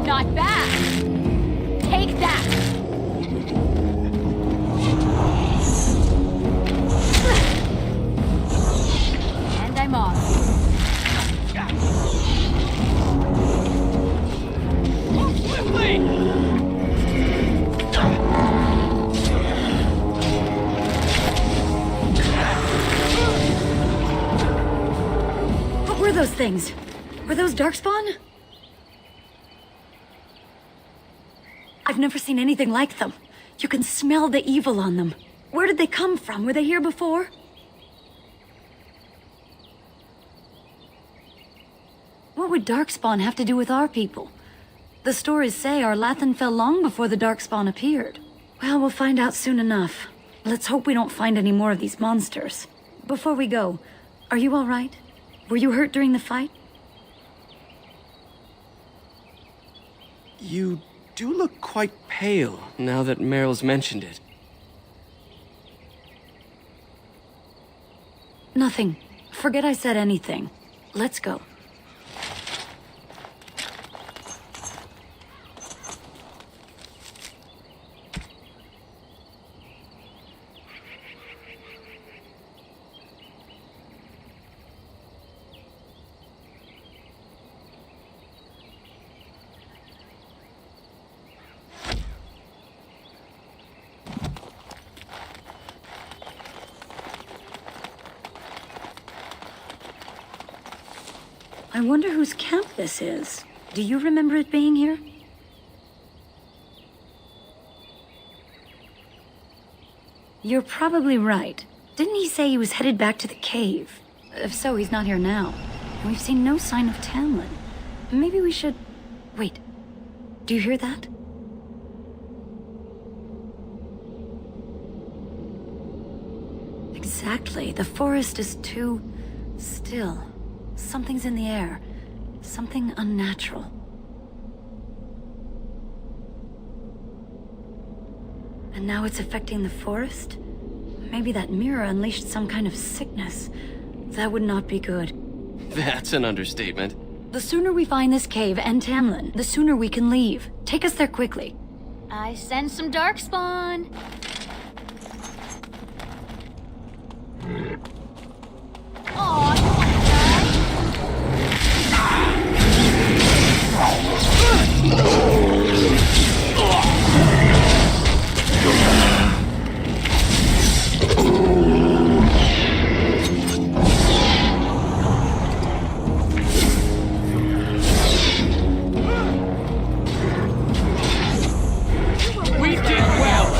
Not bad! Take that! And I'm off. Move swiftly! What were those things? Were those darkspawn? I've never seen anything like them. You can smell the evil on them. Where did they come from? Were they here before? What would darkspawn have to do with our people? The stories say our Lathan fell long before the darkspawn appeared. Well, we'll find out soon enough. Let's hope we don't find any more of these monsters. Before we go, are you all right? Were you hurt during the fight? You do look quite pale now that Merrill's mentioned it. Nothing. Forget I said anything. Let's go. I wonder whose camp this is. Do you remember it being here? You're probably right. Didn't he say he was headed back to the cave? If so, he's not here now. And we've seen no sign of Tamlin. Maybe we should... Wait. Do you hear that? Exactly. The forest is too... still. Something's in the air. Something unnatural. And now it's affecting the forest? Maybe that mirror unleashed some kind of sickness. That would not be good. That's an understatement. The sooner we find this cave and Tamlin, the sooner we can leave. Take us there quickly. I sense some darkspawn. Aw, you wanna We did well!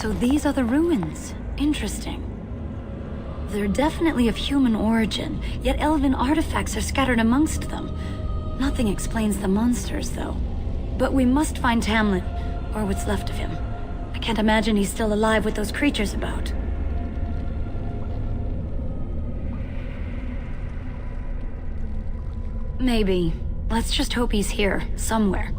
So these are the ruins. Interesting. They're definitely of human origin, yet elven artifacts are scattered amongst them. Nothing explains the monsters, though. But we must find Tamlin, or what's left of him. I can't imagine he's still alive with those creatures about. Maybe. Let's just hope he's here, somewhere.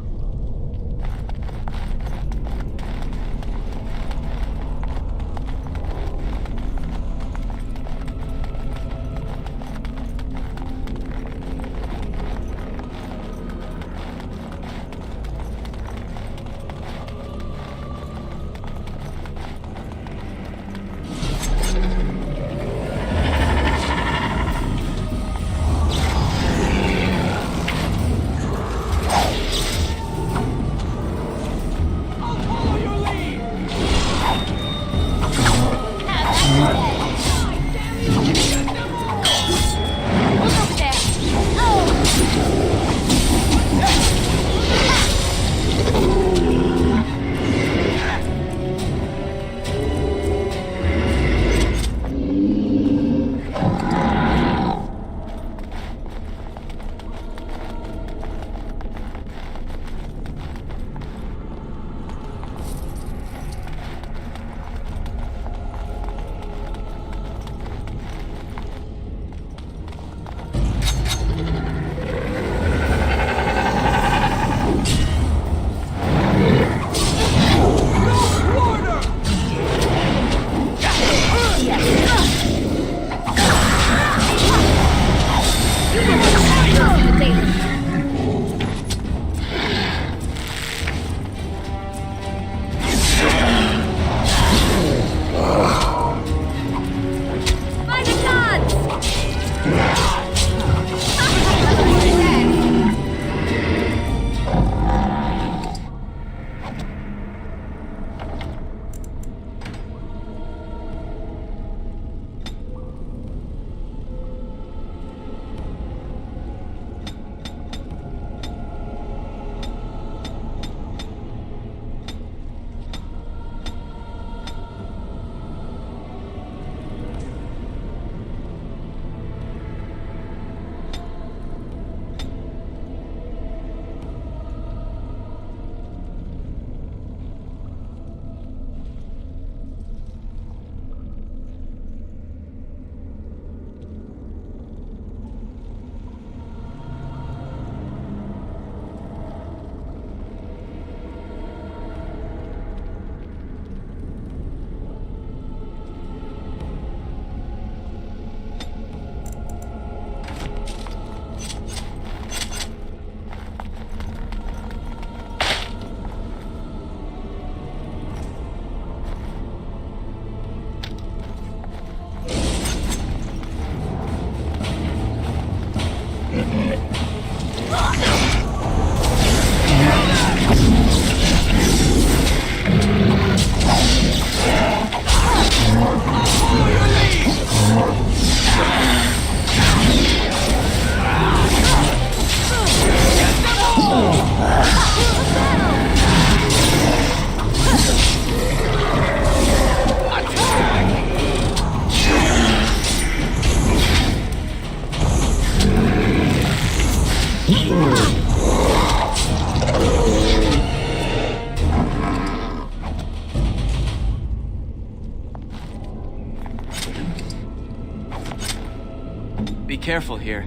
Be careful here.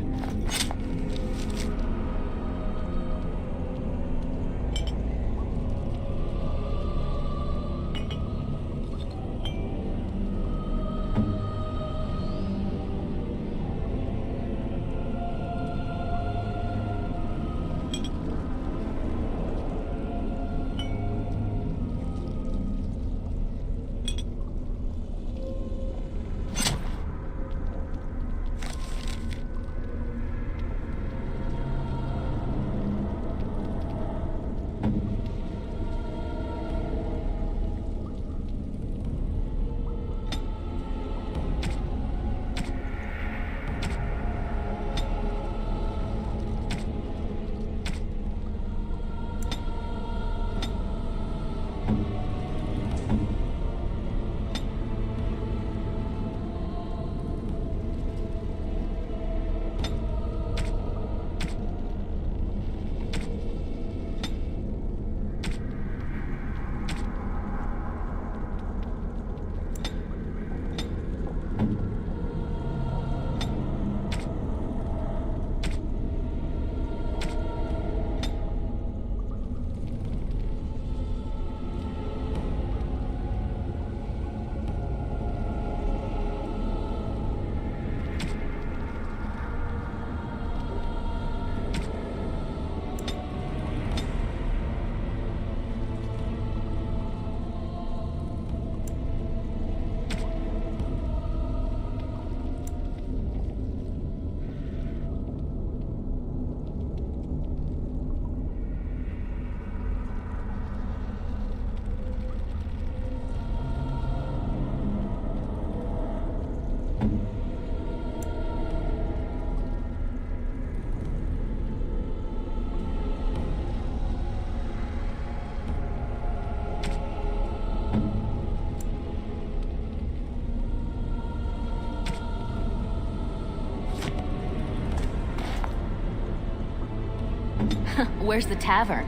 Where's the tavern?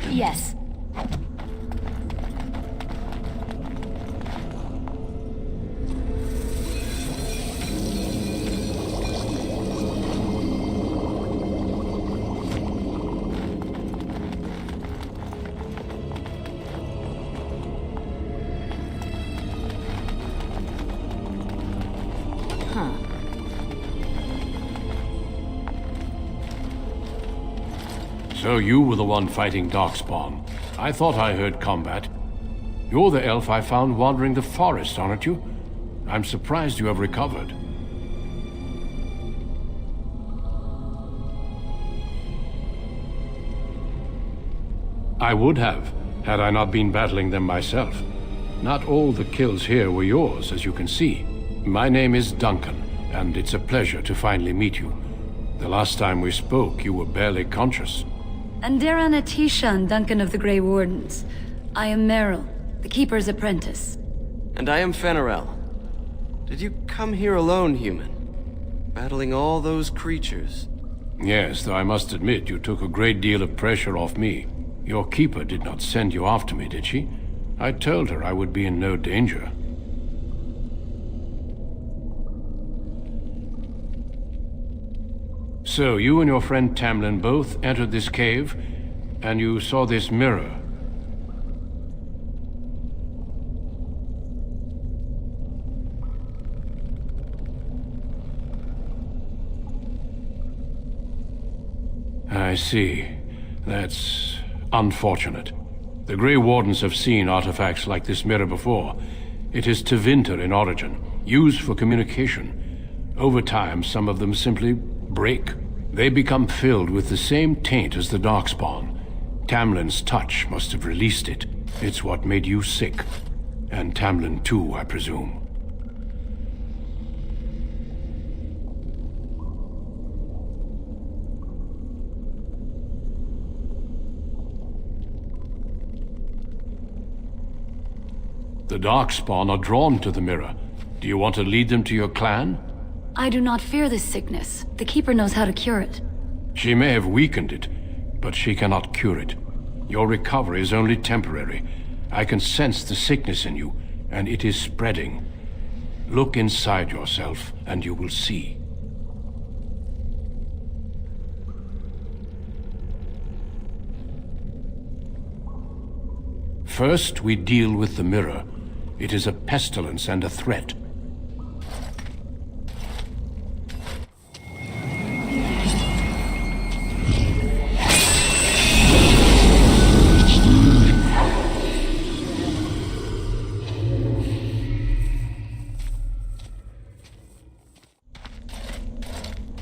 Yes. So you were the one fighting Darkspawn. I thought I heard combat. You're the elf I found wandering the forest, aren't you? I'm surprised you have recovered. I would have, had I not been battling them myself. Not all the kills here were yours, as you can see. My name is Duncan, and it's a pleasure to finally meet you. The last time we spoke, you were barely conscious. Andera Natishan, Duncan of the Grey Wardens. I am Merrill, the Keeper's apprentice. And I am Fenris. Did you come here alone, human? Battling all those creatures? Yes, though I must admit you took a great deal of pressure off me. Your keeper did not send you after me, did she? I told her I would be in no danger. So, you and your friend Tamlin both entered this cave, and you saw this mirror. I see. That's unfortunate. The Grey Wardens have seen artifacts like this mirror before. It is tevinter in origin, used for communication. Over time, some of them simply break. They become filled with the same taint as the Darkspawn. Tamlin's touch must have released it. It's what made you sick. And Tamlin too, I presume. The Darkspawn are drawn to the mirror. Do you want to lead them to your clan? I do not fear this sickness. The Keeper knows how to cure it. She may have weakened it, but she cannot cure it. Your recovery is only temporary. I can sense the sickness in you, and it is spreading. Look inside yourself, and you will see. First, we deal with the mirror. It is a pestilence and a threat.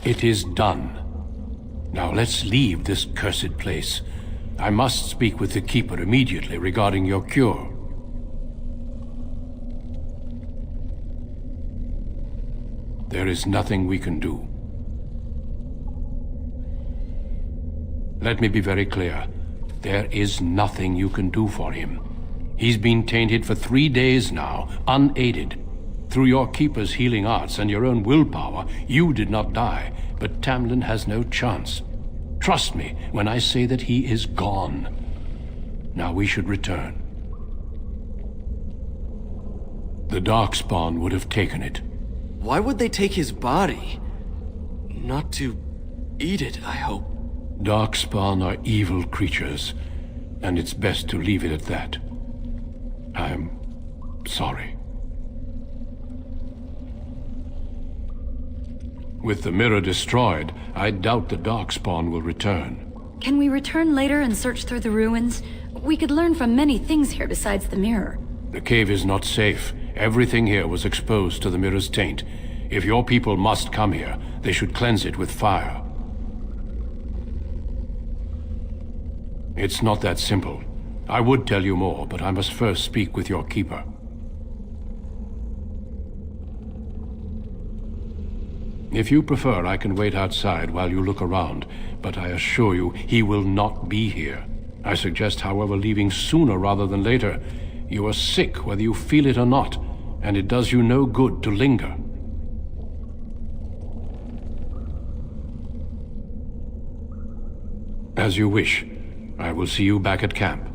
It is done. Now let's leave this cursed place. I must speak with the Keeper immediately regarding your cure. There is nothing we can do. Let me be very clear. There is nothing you can do for him. He's been tainted for 3 days now, unaided. Through your Keeper's healing arts and your own willpower, you did not die, but Tamlin has no chance. Trust me when I say that he is gone. Now we should return. The Darkspawn would have taken it. Why would they take his body? Not to eat it, I hope. Darkspawn are evil creatures, and it's best to leave it at that. I'm sorry. With the mirror destroyed, I doubt the Darkspawn will return. Can we return later and search through the ruins? We could learn from many things here besides the mirror. The cave is not safe. Everything here was exposed to the mirror's taint. If your people must come here, they should cleanse it with fire. It's not that simple. I would tell you more, but I must first speak with your keeper. If you prefer, I can wait outside while you look around, but I assure you, he will not be here. I suggest, however, leaving sooner rather than later. You are sick, whether you feel it or not, and it does you no good to linger. As you wish. I will see you back at camp.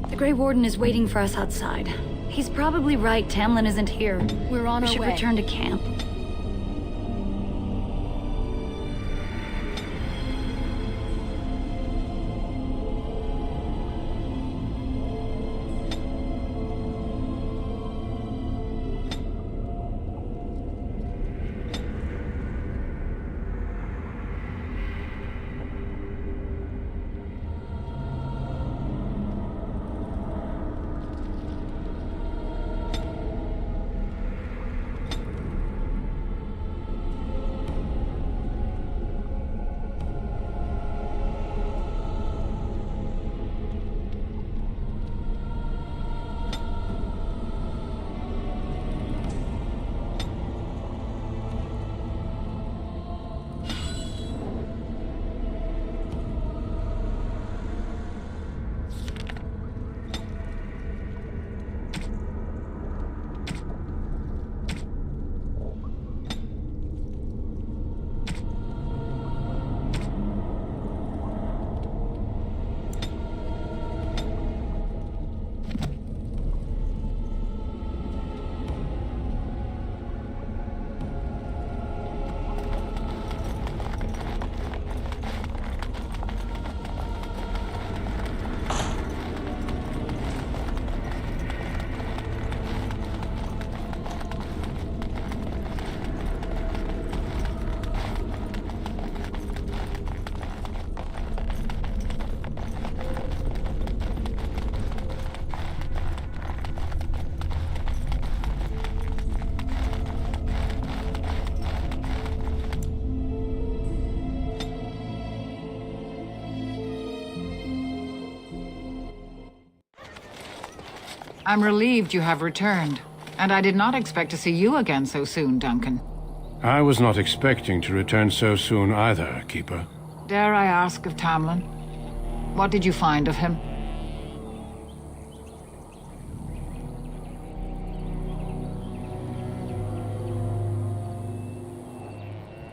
The Grey Warden is waiting for us outside. He's probably right, Tamlin isn't here. We're on We our should way. return to camp. I'm relieved you have returned, and I did not expect to see you again so soon, Duncan. I was not expecting to return so soon either, Keeper. Dare I ask of Tamlin? What did you find of him?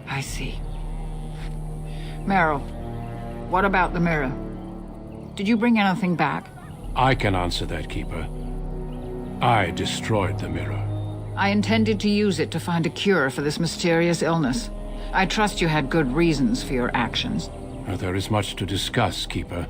I see. Merrill, what about the mirror? Did you bring anything back? I can answer that, Keeper. I destroyed the mirror. I intended to use it to find a cure for this mysterious illness. I trust you had good reasons for your actions. There is much to discuss, Keeper.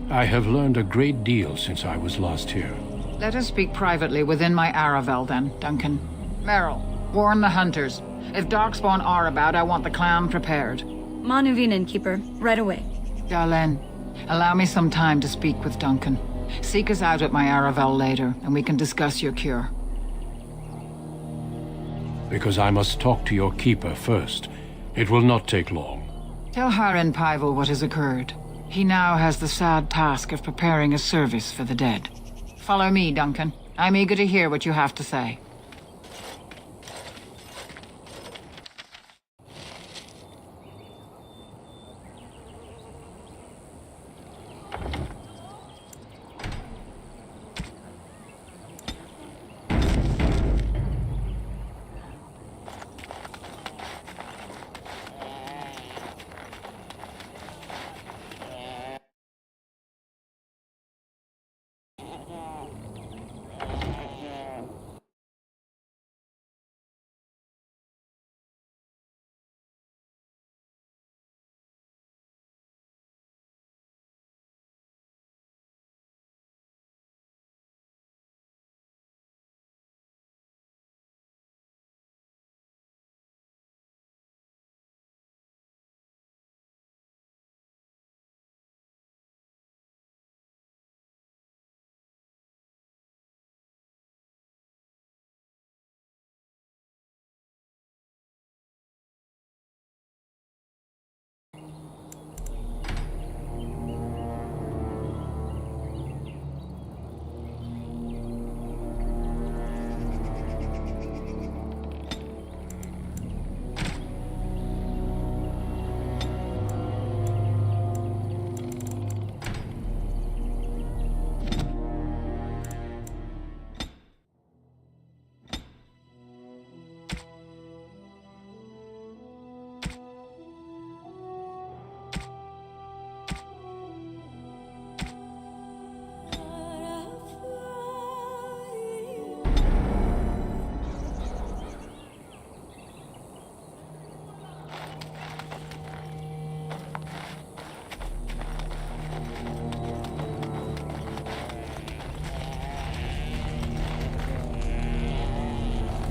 I have learned a great deal since I was last here. Let us speak privately within my Aravel then, Duncan. Merrill, warn the hunters. If Darkspawn are about, I want the clan prepared. Manuvinen, Keeper. Right away. Dalen, allow me some time to speak with Duncan. Seek us out at my Aravel later, and we can discuss your cure. Because I must talk to your Keeper first. It will not take long. Tell Harin Paival what has occurred. He now has the sad task of preparing a service for the dead. Follow me, Duncan. I'm eager to hear what you have to say.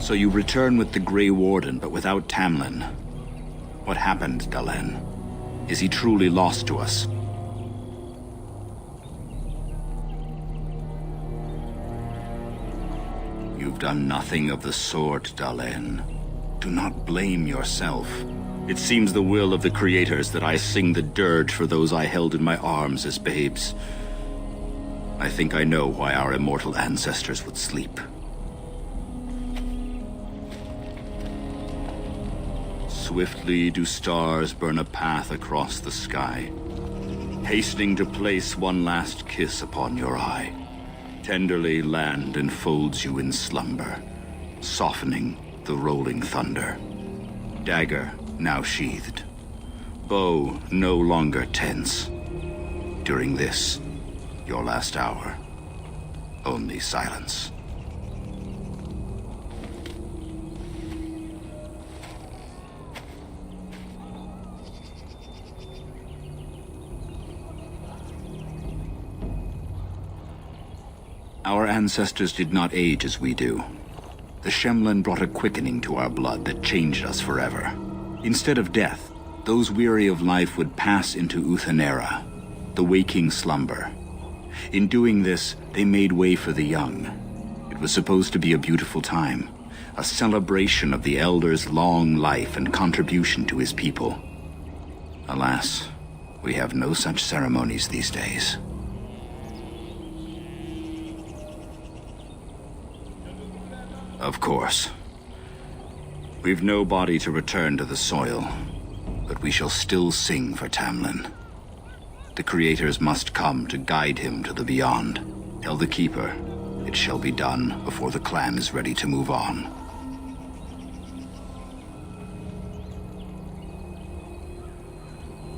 So you return with the Grey Warden, but without Tamlin. What happened, Dalen? Is he truly lost to us? You've done nothing of the sort, Dalen. Do not blame yourself. It seems the will of the creators that I sing the dirge for those I held in my arms as babes. I think I know why our immortal ancestors would sleep. Swiftly do stars burn a path across the sky, hastening to place one last kiss upon your eye. Tenderly land enfolds you in slumber, softening the rolling thunder. Dagger now sheathed, bow no longer tense. During this, your last hour, only silence. Our ancestors did not age as we do. The Shemlin brought a quickening to our blood that changed us forever. Instead of death, those weary of life would pass into Uthanera, the waking slumber. In doing this, they made way for the young. It was supposed to be a beautiful time, a celebration of the Elder's long life and contribution to his people. Alas, we have no such ceremonies these days. Of course. We've no body to return to the soil, but we shall still sing for Tamlin. The creators must come to guide him to the beyond. Tell the Keeper, it shall be done before the clan is ready to move on.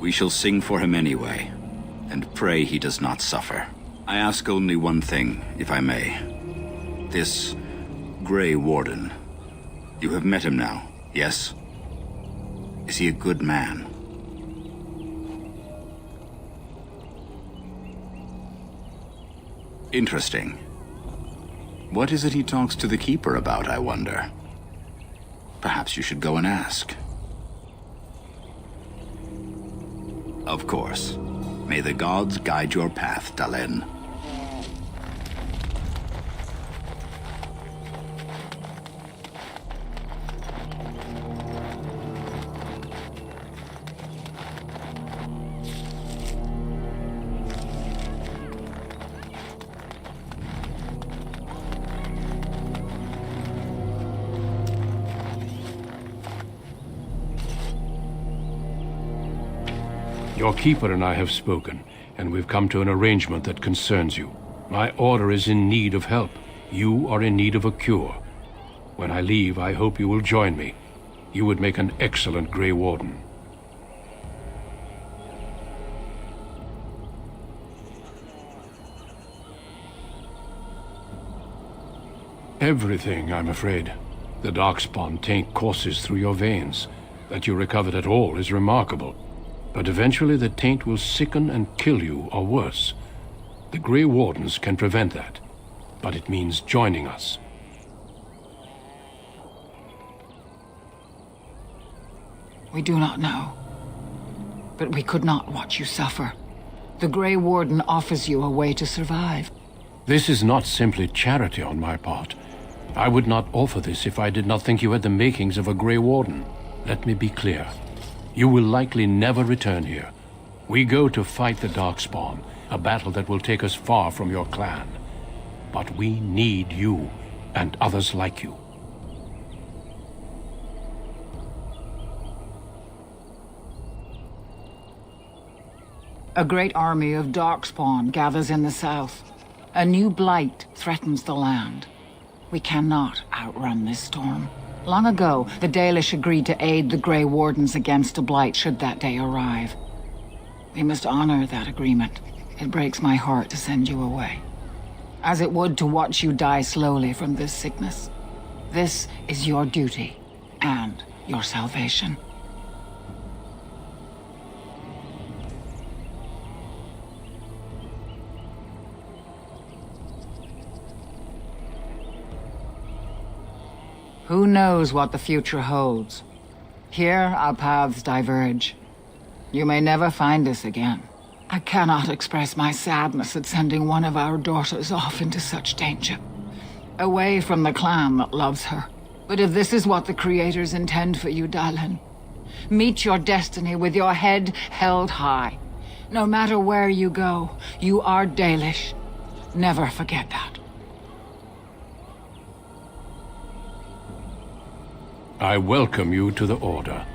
We shall sing for him anyway, and pray he does not suffer. I ask only one thing, if I may. This Grey Warden. You have met him now, yes? Is he a good man? Interesting. What is it he talks to the Keeper about, I wonder? Perhaps you should go and ask. Of course. May the gods guide your path, Dalen. Your keeper and I have spoken, and we've come to an arrangement that concerns you. My order is in need of help. You are in need of a cure. When I leave, I hope you will join me. You would make an excellent Grey Warden. Everything, I'm afraid. The darkspawn taint courses through your veins. That you recovered at all is remarkable. But eventually the taint will sicken and kill you, or worse. The Grey Wardens can prevent that. But it means joining us. We do not know. But we could not watch you suffer. The Grey Warden offers you a way to survive. This is not simply charity on my part. I would not offer this if I did not think you had the makings of a Grey Warden. Let me be clear. You will likely never return here. We go to fight the Darkspawn, a battle that will take us far from your clan. But we need you, and others like you. A great army of Darkspawn gathers in the south. A new blight threatens the land. We cannot outrun this storm. Long ago, the Dalish agreed to aid the Grey Wardens against a blight should that day arrive. We must honor that agreement. It breaks my heart to send you away, as it would to watch you die slowly from this sickness. This is your duty, and your salvation. Who knows what the future holds? Here, our paths diverge. You may never find us again. I cannot express my sadness at sending one of our daughters off into such danger. Away from the clan that loves her. But if this is what the Creators intend for you, Dalish, meet your destiny with your head held high. No matter where you go, you are Dalish. Never forget that. I welcome you to the Order.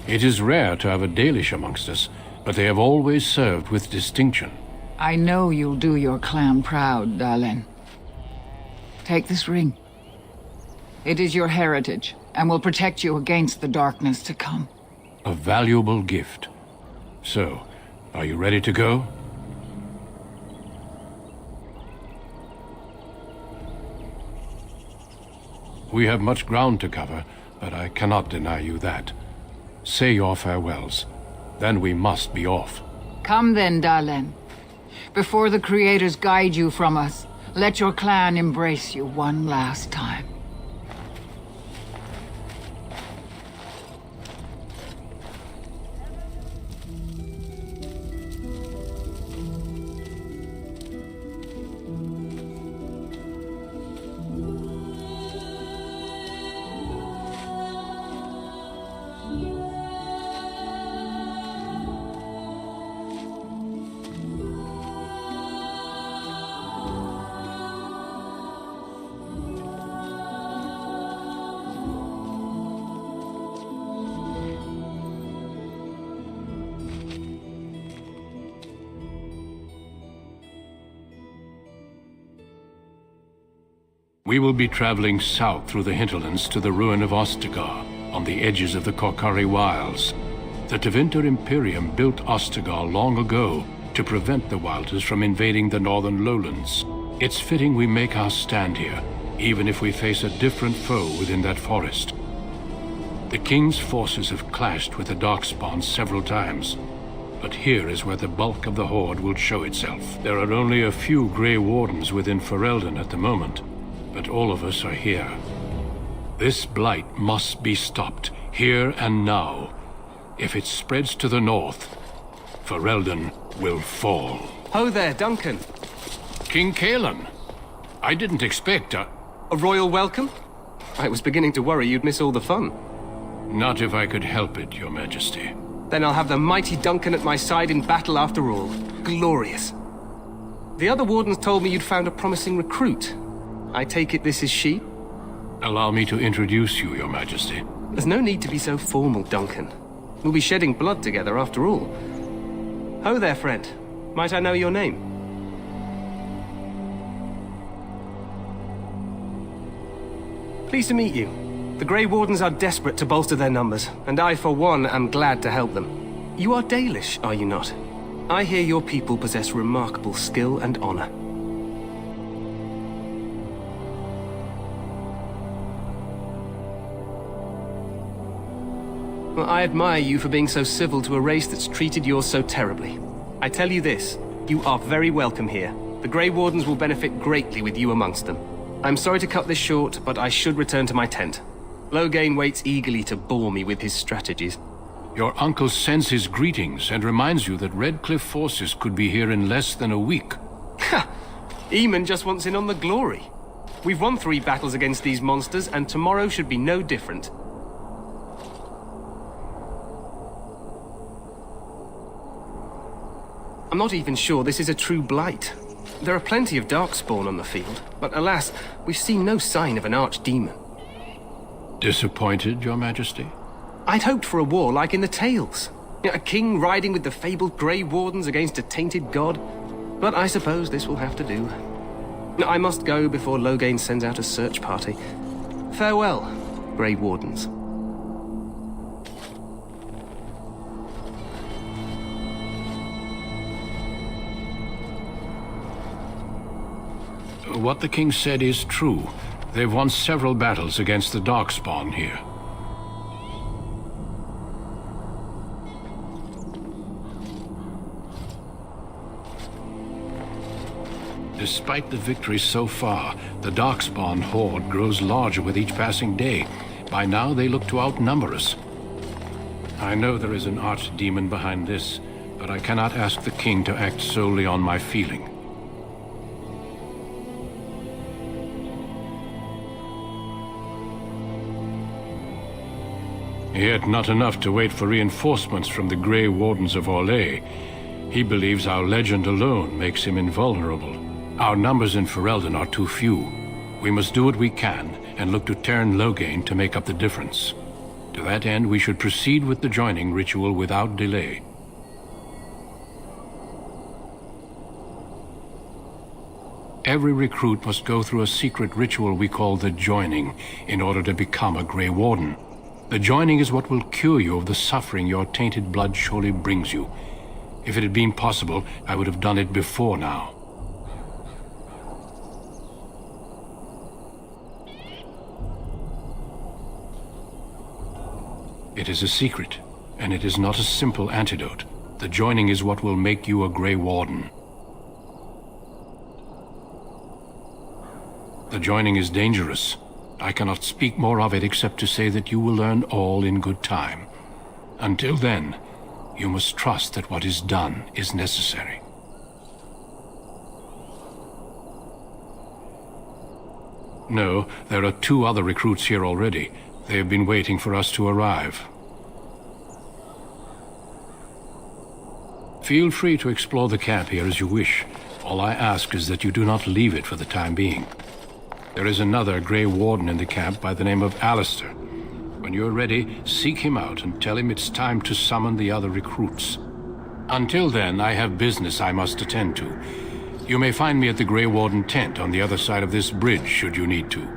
It is rare to have a Dalish amongst us, but they have always served with distinction. I know you'll do your clan proud, Dalish. Take this ring. It is your heritage, and will protect you against the darkness to come. A valuable gift. So, are you ready to go? We have much ground to cover, but I cannot deny you that. Say your farewells. Then we must be off. Come then, Dalish. Before the Creators guide you from us, let your clan embrace you one last time. We will be traveling south through the hinterlands to the ruin of Ostagar, on the edges of the qunari wilds. The Tevinter Imperium built Ostagar long ago to prevent the Wilders from invading the northern lowlands. It's fitting we make our stand here, even if we face a different foe within that forest. The King's forces have clashed with the Darkspawn several times, but here is where the bulk of the Horde will show itself. There are only a few Grey Wardens within Ferelden at the moment, but all of us are here. This blight must be stopped, here and now. If it spreads to the north, Ferelden will fall. Ho there, Duncan. King Kaelan. I didn't expect a royal welcome? I was beginning to worry you'd miss all the fun. Not if I could help it, Your Majesty. Then I'll have the mighty Duncan at my side in battle after all. Glorious. The other wardens told me you'd found a promising recruit. I take it this is she? Allow me to introduce you, Your Majesty. There's no need to be so formal, Duncan. We'll be shedding blood together after all. Ho there, friend. Might I know your name? Pleased to meet you. The Grey Wardens are desperate to bolster their numbers, and I, for one, am glad to help them. You are Dalish, are you not? I hear your people possess remarkable skill and honor. Well, I admire you for being so civil to a race that's treated yours so terribly. I tell you this, you are very welcome here. The Grey Wardens will benefit greatly with you amongst them. I'm sorry to cut this short, but I should return to my tent. Loghain waits eagerly to bore me with his strategies. Your uncle sends his greetings and reminds you that Red Cliff forces could be here in less than a week. Ha! Eamon just wants in on the glory. We've won 3 battles against these monsters, and tomorrow should be no different. I'm not even sure this is a true blight. There are plenty of darkspawn on the field, but alas, we've seen no sign of an archdemon. Disappointed, Your Majesty? I'd hoped for a war like in the tales. A king riding with the fabled Grey Wardens against a tainted god. But I suppose this will have to do. I must go before Loghain sends out a search party. Farewell, Grey Wardens. What the king said is true. They've won several battles against the darkspawn here. Despite the victories so far, the darkspawn horde grows larger with each passing day. By now, they look to outnumber us. I know there is an archdemon behind this, but I cannot ask the king to act solely on my feeling. Yet not enough to wait for reinforcements from the Grey Wardens of Orlais. He believes our legend alone makes him invulnerable. Our numbers in Ferelden are too few. We must do what we can and look to Teyrn Loghain to make up the difference. To that end, we should proceed with the joining ritual without delay. Every recruit must go through a secret ritual we call the joining in order to become a Grey Warden. The joining is what will cure you of the suffering your tainted blood surely brings you. If it had been possible, I would have done it before now. It is a secret, and it is not a simple antidote. The joining is what will make you a Grey Warden. The joining is dangerous. I cannot speak more of it except to say that you will learn all in good time. Until then, you must trust that what is done is necessary. No, there are 2 other recruits here already. They have been waiting for us to arrive. Feel free to explore the camp here as you wish. All I ask is that you do not leave it for the time being. There is another Grey Warden in the camp by the name of Alistair. When you're ready, seek him out and tell him it's time to summon the other recruits. Until then, I have business I must attend to. You may find me at the Grey Warden tent on the other side of this bridge, should you need to.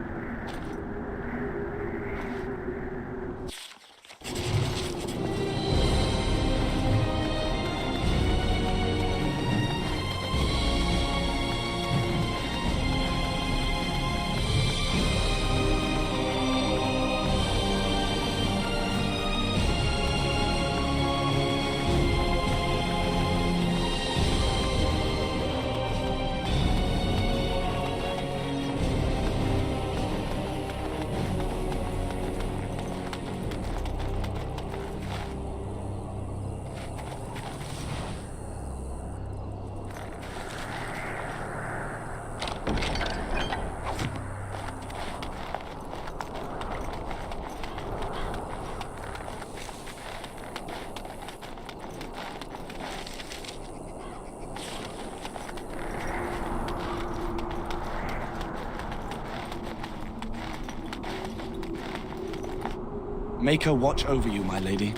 Make her watch over you, my lady.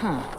Huh.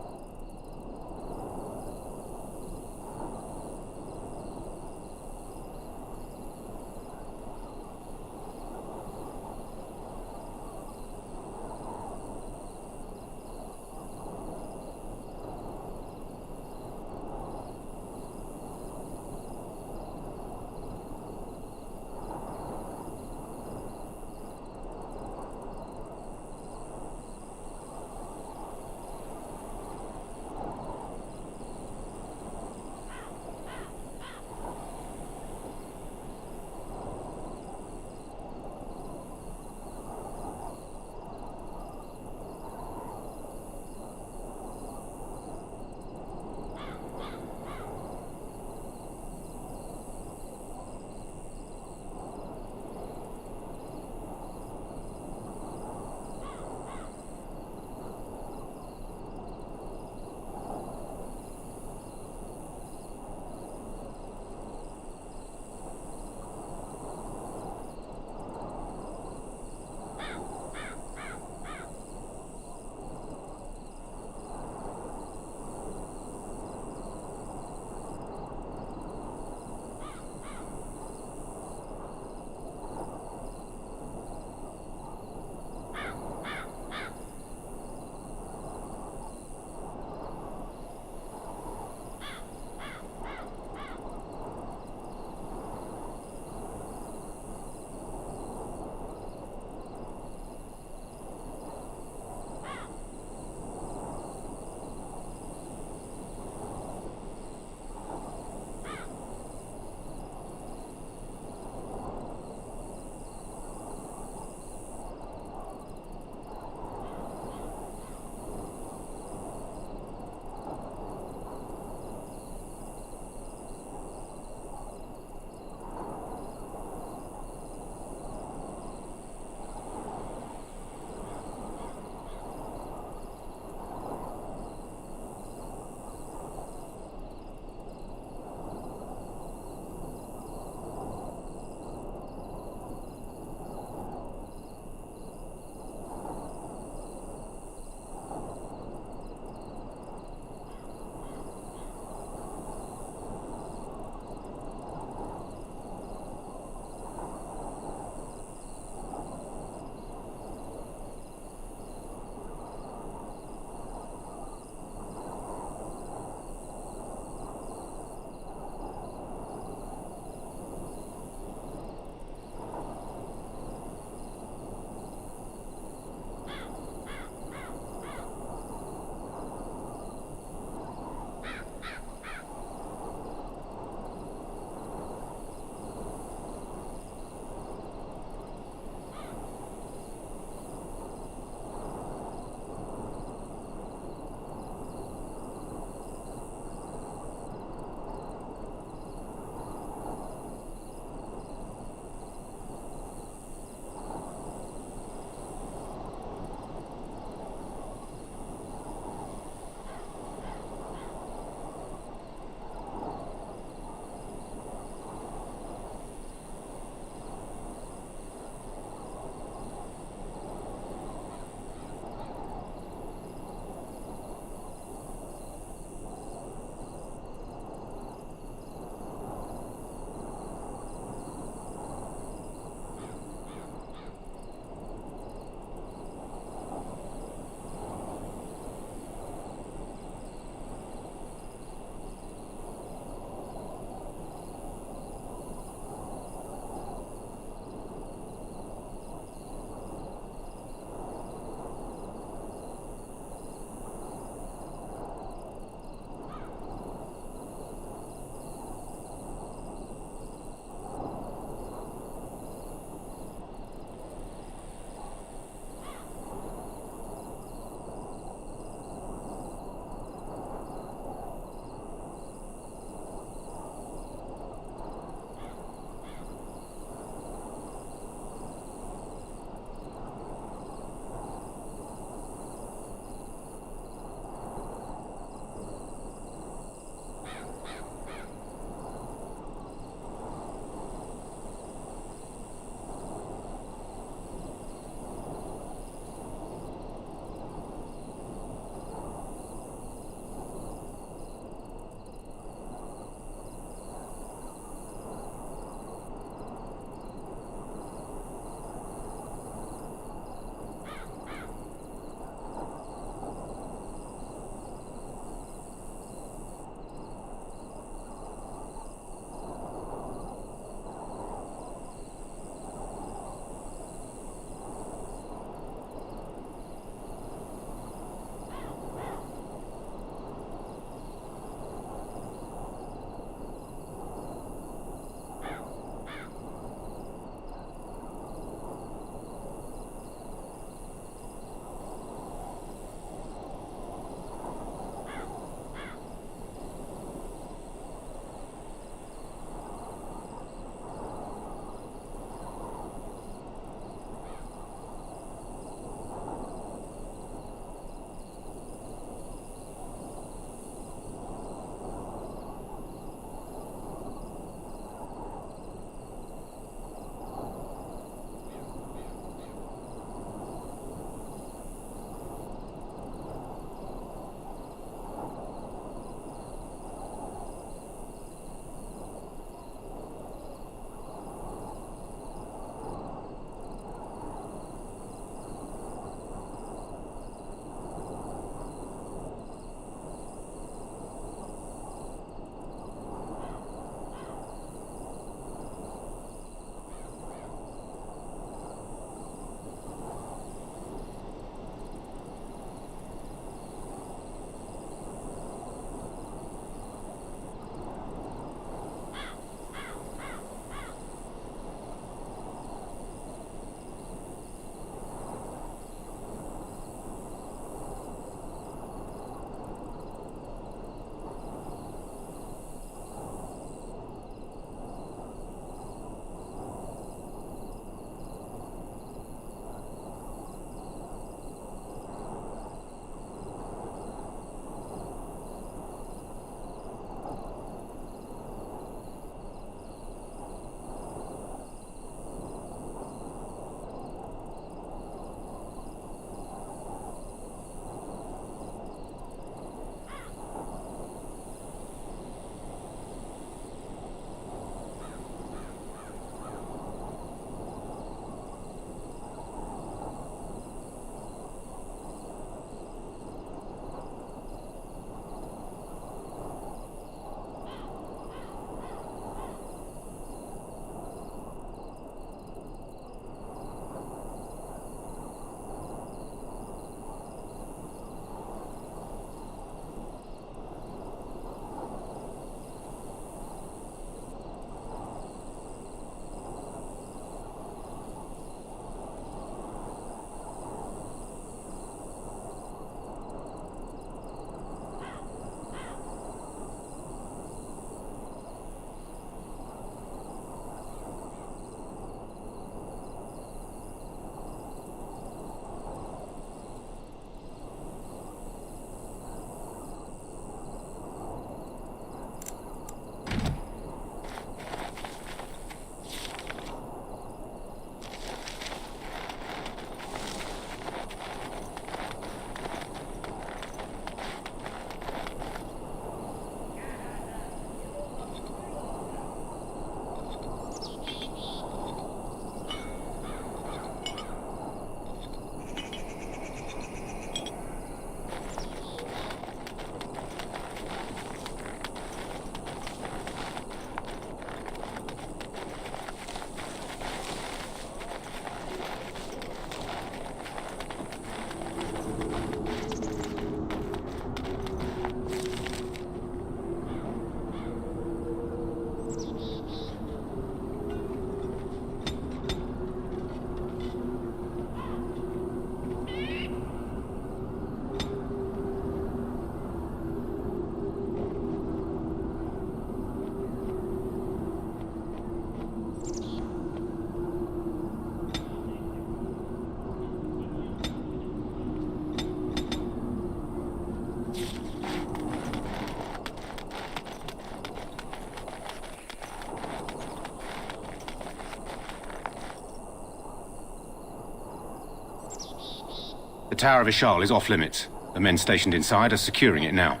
The Tower of Ishal is off limits. The men stationed inside are securing it now.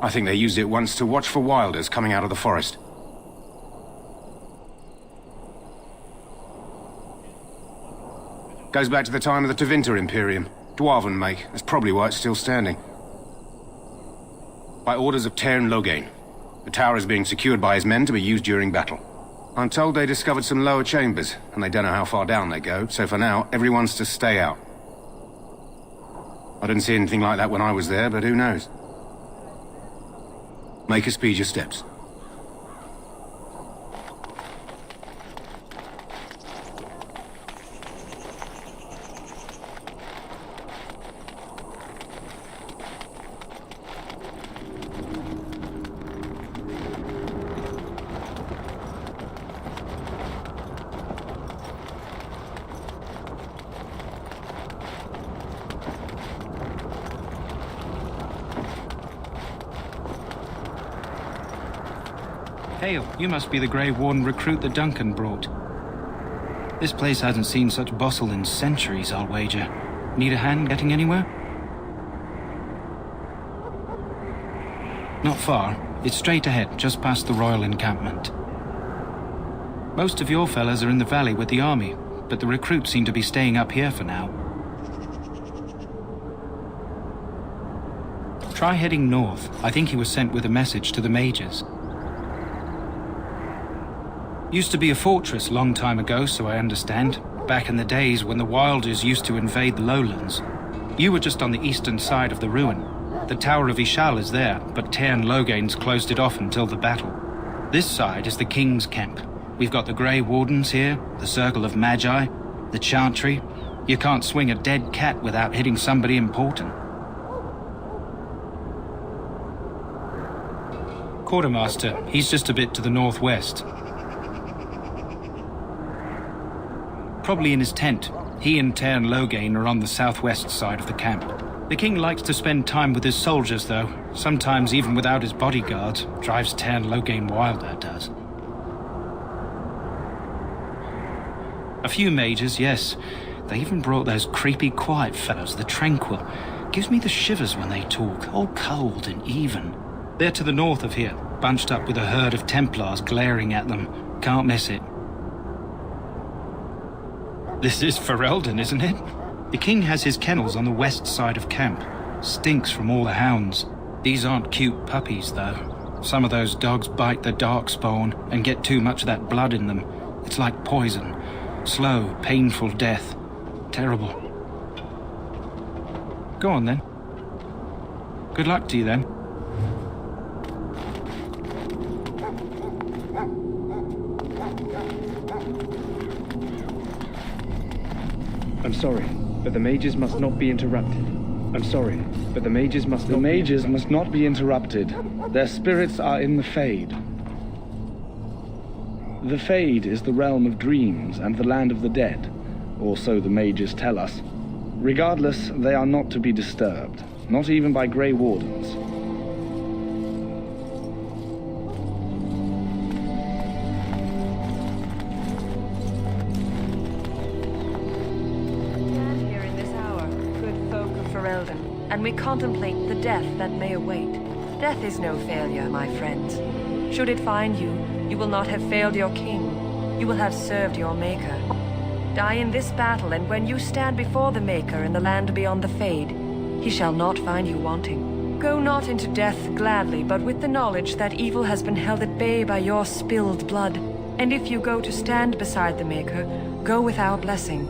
I think they used it once to watch for wilders coming out of the forest. Goes back to the time of the Tevinter Imperium. Dwarven make. That's probably why it's still standing. By orders of Teern Loghain. The tower is being secured by his men to be used during battle. I'm told they discovered some lower chambers, and they don't know how far down they go, so for now, everyone's to stay out. I didn't see anything like that when I was there, but who knows? Make us speed your steps. Hail, you must be the Grey Warden recruit that Duncan brought. This place hasn't seen such bustle in centuries, I'll wager. Need a hand getting anywhere? Not far. It's straight ahead, just past the royal encampment. Most of your fellas are in the valley with the army, but the recruits seem to be staying up here for now. Try heading north. I think he was sent with a message to the mages. Used to be a fortress long time ago, so I understand. Back in the days when the Wilders used to invade the lowlands. You were just on the eastern side of the ruin. The Tower of Ishal is there, but Teern Loghain's closed it off until the battle. This side is the King's camp. We've got the Grey Wardens here, the Circle of Magi, the Chantry. You can't swing a dead cat without hitting somebody important. Quartermaster, he's just a bit to the northwest. Probably in his tent. He and Teern Loghain are on the southwest side of the camp. The king likes to spend time with his soldiers, though. Sometimes even without his bodyguards. Drives Teern Loghain wild, that does. A few mages, yes. They even brought those creepy quiet fellows, the Tranquil. Gives me the shivers when they talk, all cold and even. They're to the north of here, bunched up with a herd of Templars glaring at them. Can't miss it. This is Ferelden, isn't it? The king has his kennels on the west side of camp. Stinks from all the hounds. These aren't cute puppies, though. Some of those dogs bite the darkspawn and get too much of that blood in them. It's like poison. Slow, painful death. Terrible. Go on, then. Good luck to you, then. I'm sorry, but the mages must not be interrupted. I'm sorry, but the mages must not be interrupted. Their spirits are in the Fade. The Fade is the realm of dreams and the land of the dead, or so the mages tell us. Regardless, they are not to be disturbed, not even by Grey Wardens. And we contemplate the death that may await. Death is no failure, my friends. Should it find you, you will not have failed your king. You will have served your Maker. Die in this battle, and when you stand before the Maker in the land beyond the Fade, he shall not find you wanting. Go not into death gladly, but with the knowledge that evil has been held at bay by your spilled blood. And if you go to stand beside the Maker, go with our blessing,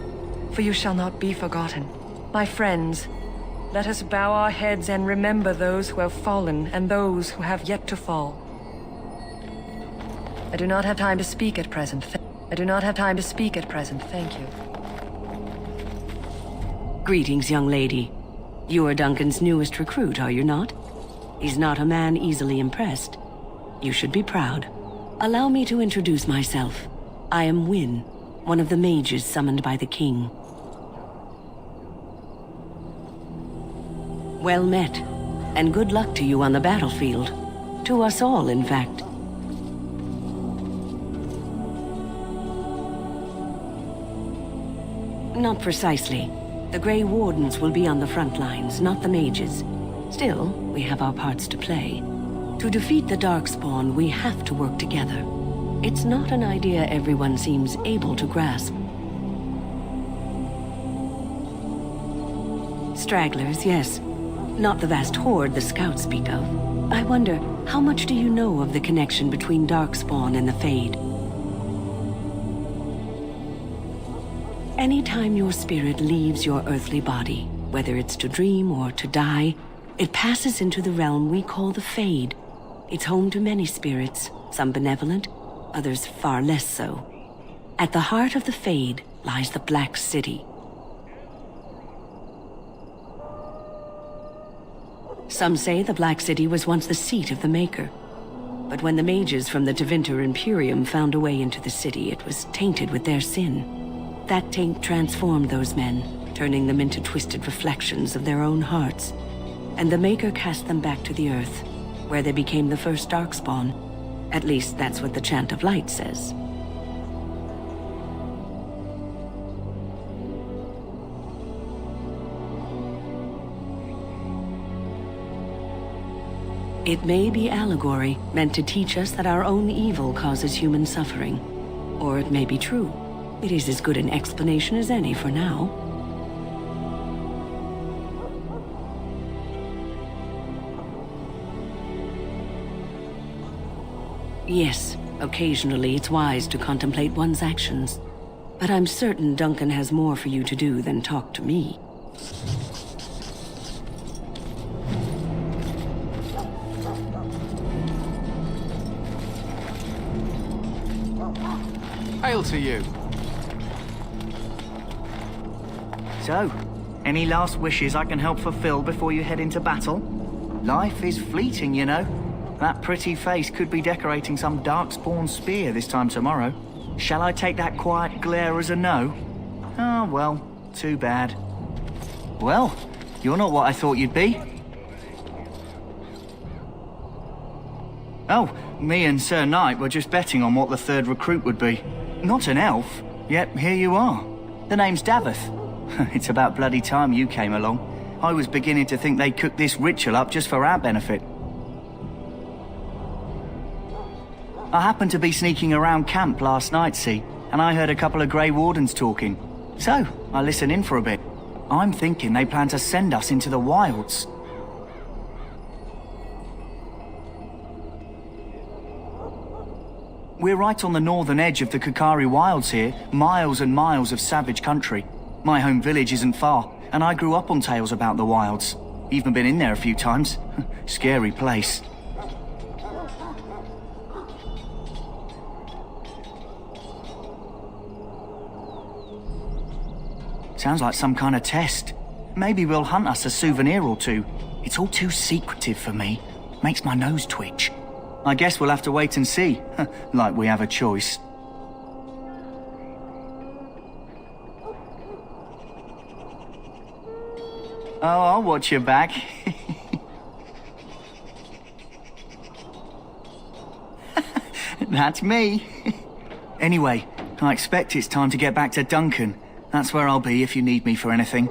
for you shall not be forgotten. My friends, let us bow our heads and remember those who have fallen and those who have yet to fall. I do not have time to speak at present. Thank you. Greetings, young lady. You are Duncan's newest recruit, are you not? He's not a man easily impressed. You should be proud. Allow me to introduce myself. I am Wynne, one of the mages summoned by the king. Well met, and good luck to you on the battlefield. To us all, in fact. Not precisely. The Grey Wardens will be on the front lines, not the mages. Still, we have our parts to play. To defeat the Darkspawn, we have to work together. It's not an idea everyone seems able to grasp. Stragglers, yes. Not the vast horde the scouts speak of. I wonder, how much do you know of the connection between Darkspawn and the Fade? Anytime your spirit leaves your earthly body, whether it's to dream or to die, it passes into the realm we call the Fade. It's home to many spirits, some benevolent, others far less so. At the heart of the Fade lies the Black City. Some say the Black City was once the seat of the Maker. But when the mages from the Tevinter Imperium found a way into the city, it was tainted with their sin. That taint transformed those men, turning them into twisted reflections of their own hearts. And the Maker cast them back to the earth, where they became the first Darkspawn. At least that's what the Chant of Light says. It may be allegory, meant to teach us that our own evil causes human suffering. Or it may be true. It is as good an explanation as any for now. Yes, occasionally it's wise to contemplate one's actions. But I'm certain Duncan has more for you to do than talk to me. Hail to you. So, any last wishes I can help fulfill before you head into battle? Life is fleeting, you know. That pretty face could be decorating some Darkspawn spear this time tomorrow. Shall I take that quiet glare as a no? Oh, well, too bad. Well, you're not what I thought you'd be. Oh, me and Sir Knight were just betting on what the third recruit would be. Not an elf, yet here you are. The name's Davith. It's about bloody time you came along. I was beginning to think they cooked this ritual up just for our benefit. I happened to be sneaking around camp last night, see, and I heard a couple of Grey Wardens talking. So, I listened in for a bit. I'm thinking they plan to send us into the wilds. We're right on the northern edge of the Qunari wilds here, miles and miles of savage country. My home village isn't far, and I grew up on tales about the wilds. Even been in there a few times. Scary place. Sounds like some kind of test. Maybe we'll hunt us a souvenir or two. It's all too secretive for me. Makes my nose twitch. I guess we'll have to wait and see. Like we have a choice. Oh, I'll watch your back. That's me. Anyway, I expect it's time to get back to Duncan. That's where I'll be if you need me for anything.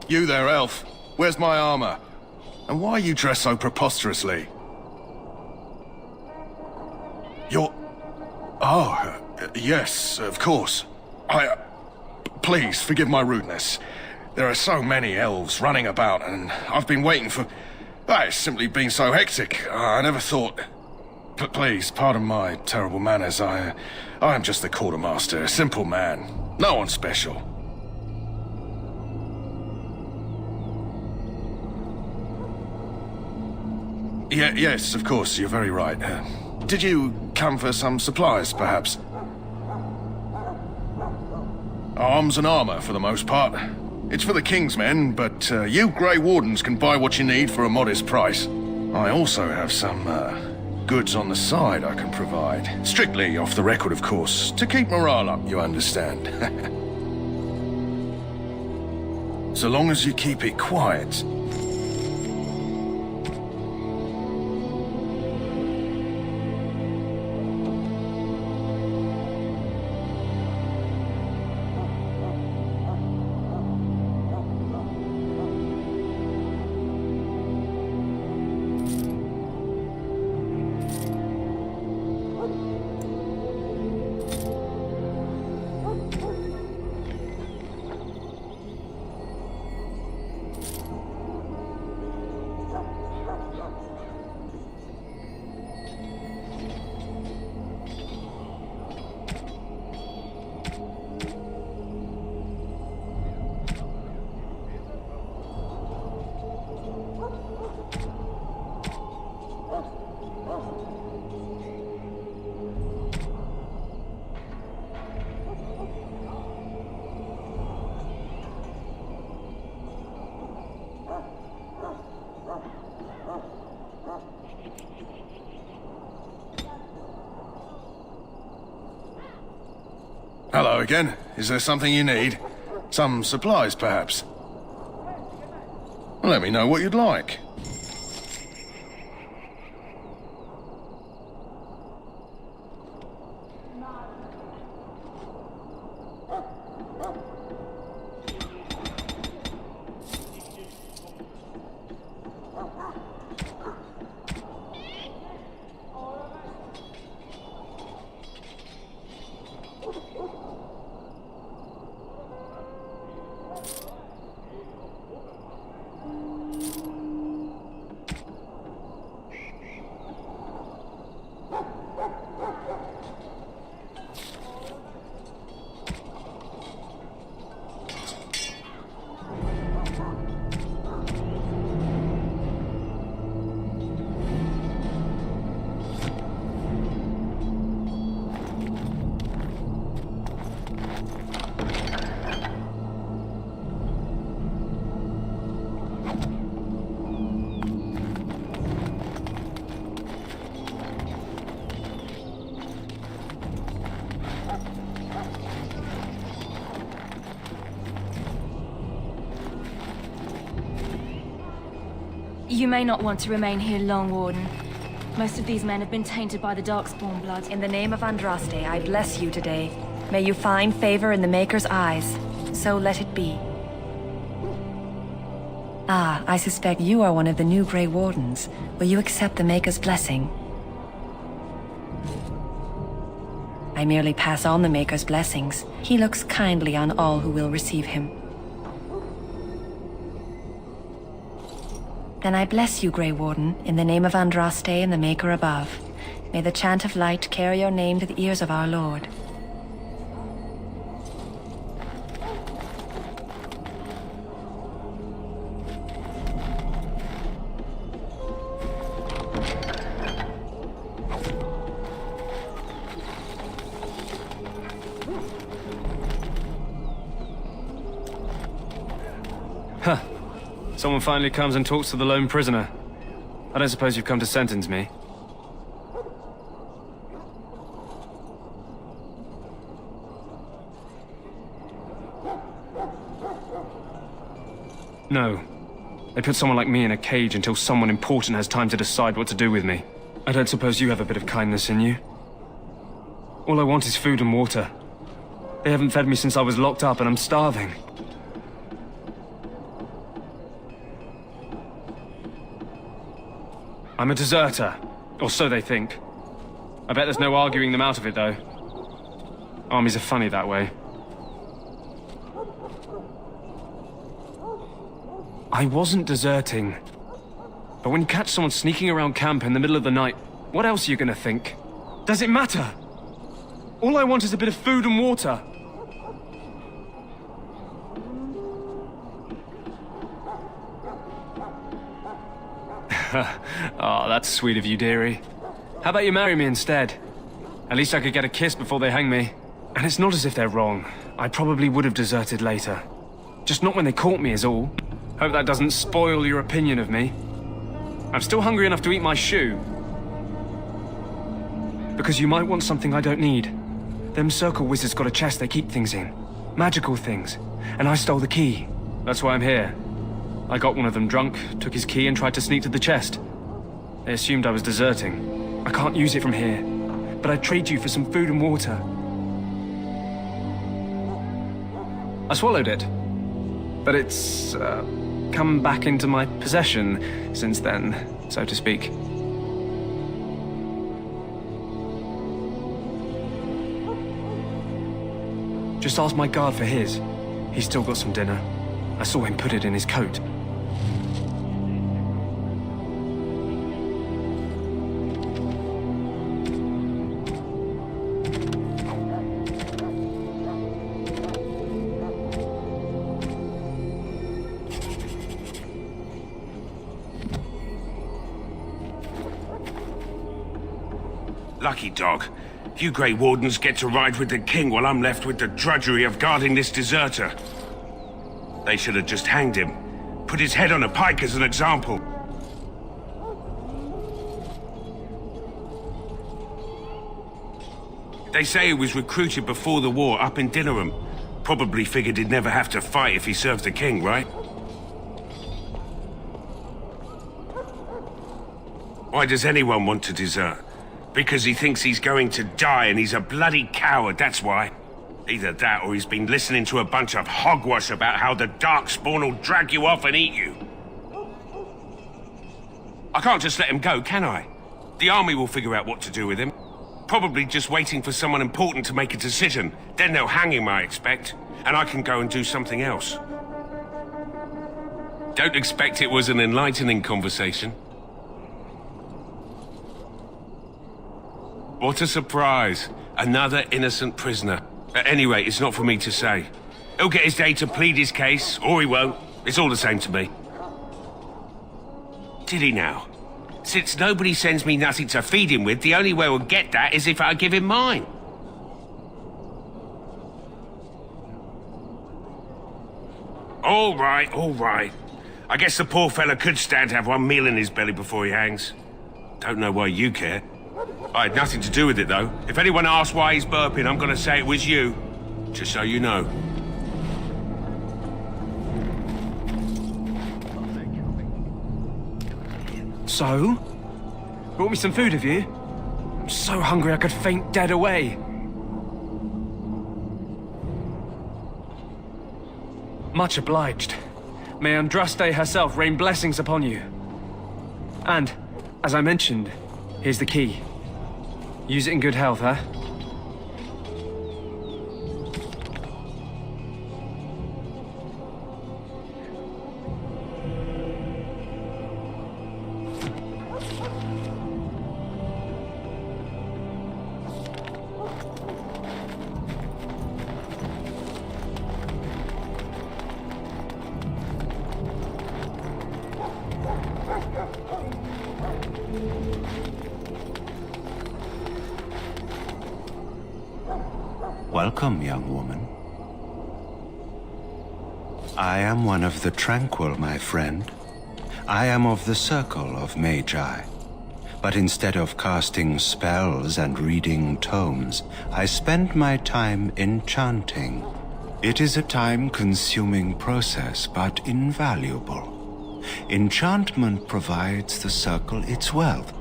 You there, elf. Where's my armor? And why are you dressed so preposterously? You're... Oh, yes, of course. Please, forgive my rudeness. There are so many elves running about, and I've been waiting for... It's simply been so hectic. I never thought... Please, pardon my terrible manners. I am just the quartermaster, a simple man. No one special. Yes, of course, you're very right. Did you come for some supplies, perhaps? Arms and armor, for the most part. It's for the King's men, but you Grey Wardens can buy what you need for a modest price. I also have some goods on the side I can provide. Strictly off the record, of course, to keep morale up, you understand. So long as you keep it quiet. Hello again. Is there something you need? Some supplies, perhaps? Let me know what you'd like. You may not want to remain here long, Warden. Most of these men have been tainted by the Darkspawn blood. In the name of Andraste, I bless you today. May you find favor in the Maker's eyes. So let it be. Ah, I suspect you are one of the new Grey Wardens. Will you accept the Maker's blessing? I merely pass on the Maker's blessings. He looks kindly on all who will receive him. Then I bless you, Grey Warden, in the name of Andraste and the Maker above. May the chant of light carry your name to the ears of our Lord. Huh. Someone finally comes and talks to the lone prisoner. I don't suppose you've come to sentence me. No. They put someone like me in a cage until someone important has time to decide what to do with me. I don't suppose you have a bit of kindness in you? All I want is food and water. They haven't fed me since I was locked up and I'm starving. I'm a deserter, or so they think. I bet there's no arguing them out of it, though. Armies are funny that way. I wasn't deserting. But when you catch someone sneaking around camp in the middle of the night, what else are you gonna think? Does it matter? All I want is a bit of food and water. Oh, that's sweet of you, dearie. How about you marry me instead? At least I could get a kiss before they hang me. And it's not as if they're wrong. I probably would have deserted later. Just not when they caught me is all. Hope that doesn't spoil your opinion of me. I'm still hungry enough to eat my shoe. Because you might want something I don't need. Them circle wizards got a chest they keep things in. Magical things. And I stole the key. That's why I'm here. I got one of them drunk, took his key and tried to sneak to the chest. They assumed I was deserting. I can't use it from here, but I'd trade you for some food and water. I swallowed it, but it's come back into my possession since then, so to speak. Just ask my guard for his. He's still got some dinner. I saw him put it in his coat. Lucky dog. You Grey Wardens get to ride with the king while I'm left with the drudgery of guarding this deserter. They should have just hanged him. Put his head on a pike as an example. They say he was recruited before the war up in Dinnerham. Probably figured he'd never have to fight if he served the king, right? Why does anyone want to desert? Because he thinks he's going to die and he's a bloody coward, that's why. Either that or he's been listening to a bunch of hogwash about how the Darkspawn will drag you off and eat you. I can't just let him go, can I? The army will figure out what to do with him. Probably just waiting for someone important to make a decision. Then they'll hang him, I expect. And I can go and do something else. Don't expect it was an enlightening conversation. What a surprise. Another innocent prisoner. At any rate, it's not for me to say. He'll get his day to plead his case, or he won't. It's all the same to me. Did he now? Since nobody sends me nothing to feed him with, the only way we'll get that is if I give him mine. All right, all right. I guess the poor fella could stand to have one meal in his belly before he hangs. Don't know why you care. I had nothing to do with it, though. If anyone asks why he's burping, I'm gonna say it was you. Just so you know. So? Brought me some food, have you? I'm so hungry I could faint dead away. Much obliged. May Andraste herself rain blessings upon you. And, as I mentioned, here's the key. Use it in good health, huh? Welcome, young woman. I am one of the tranquil, my friend. I am of the circle of magi. But instead of casting spells and reading tomes, I spend my time enchanting. It is a time-consuming process, but invaluable. Enchantment provides the circle its wealth.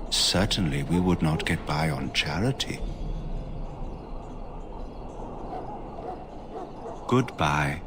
Certainly we would not get by on charity. Goodbye.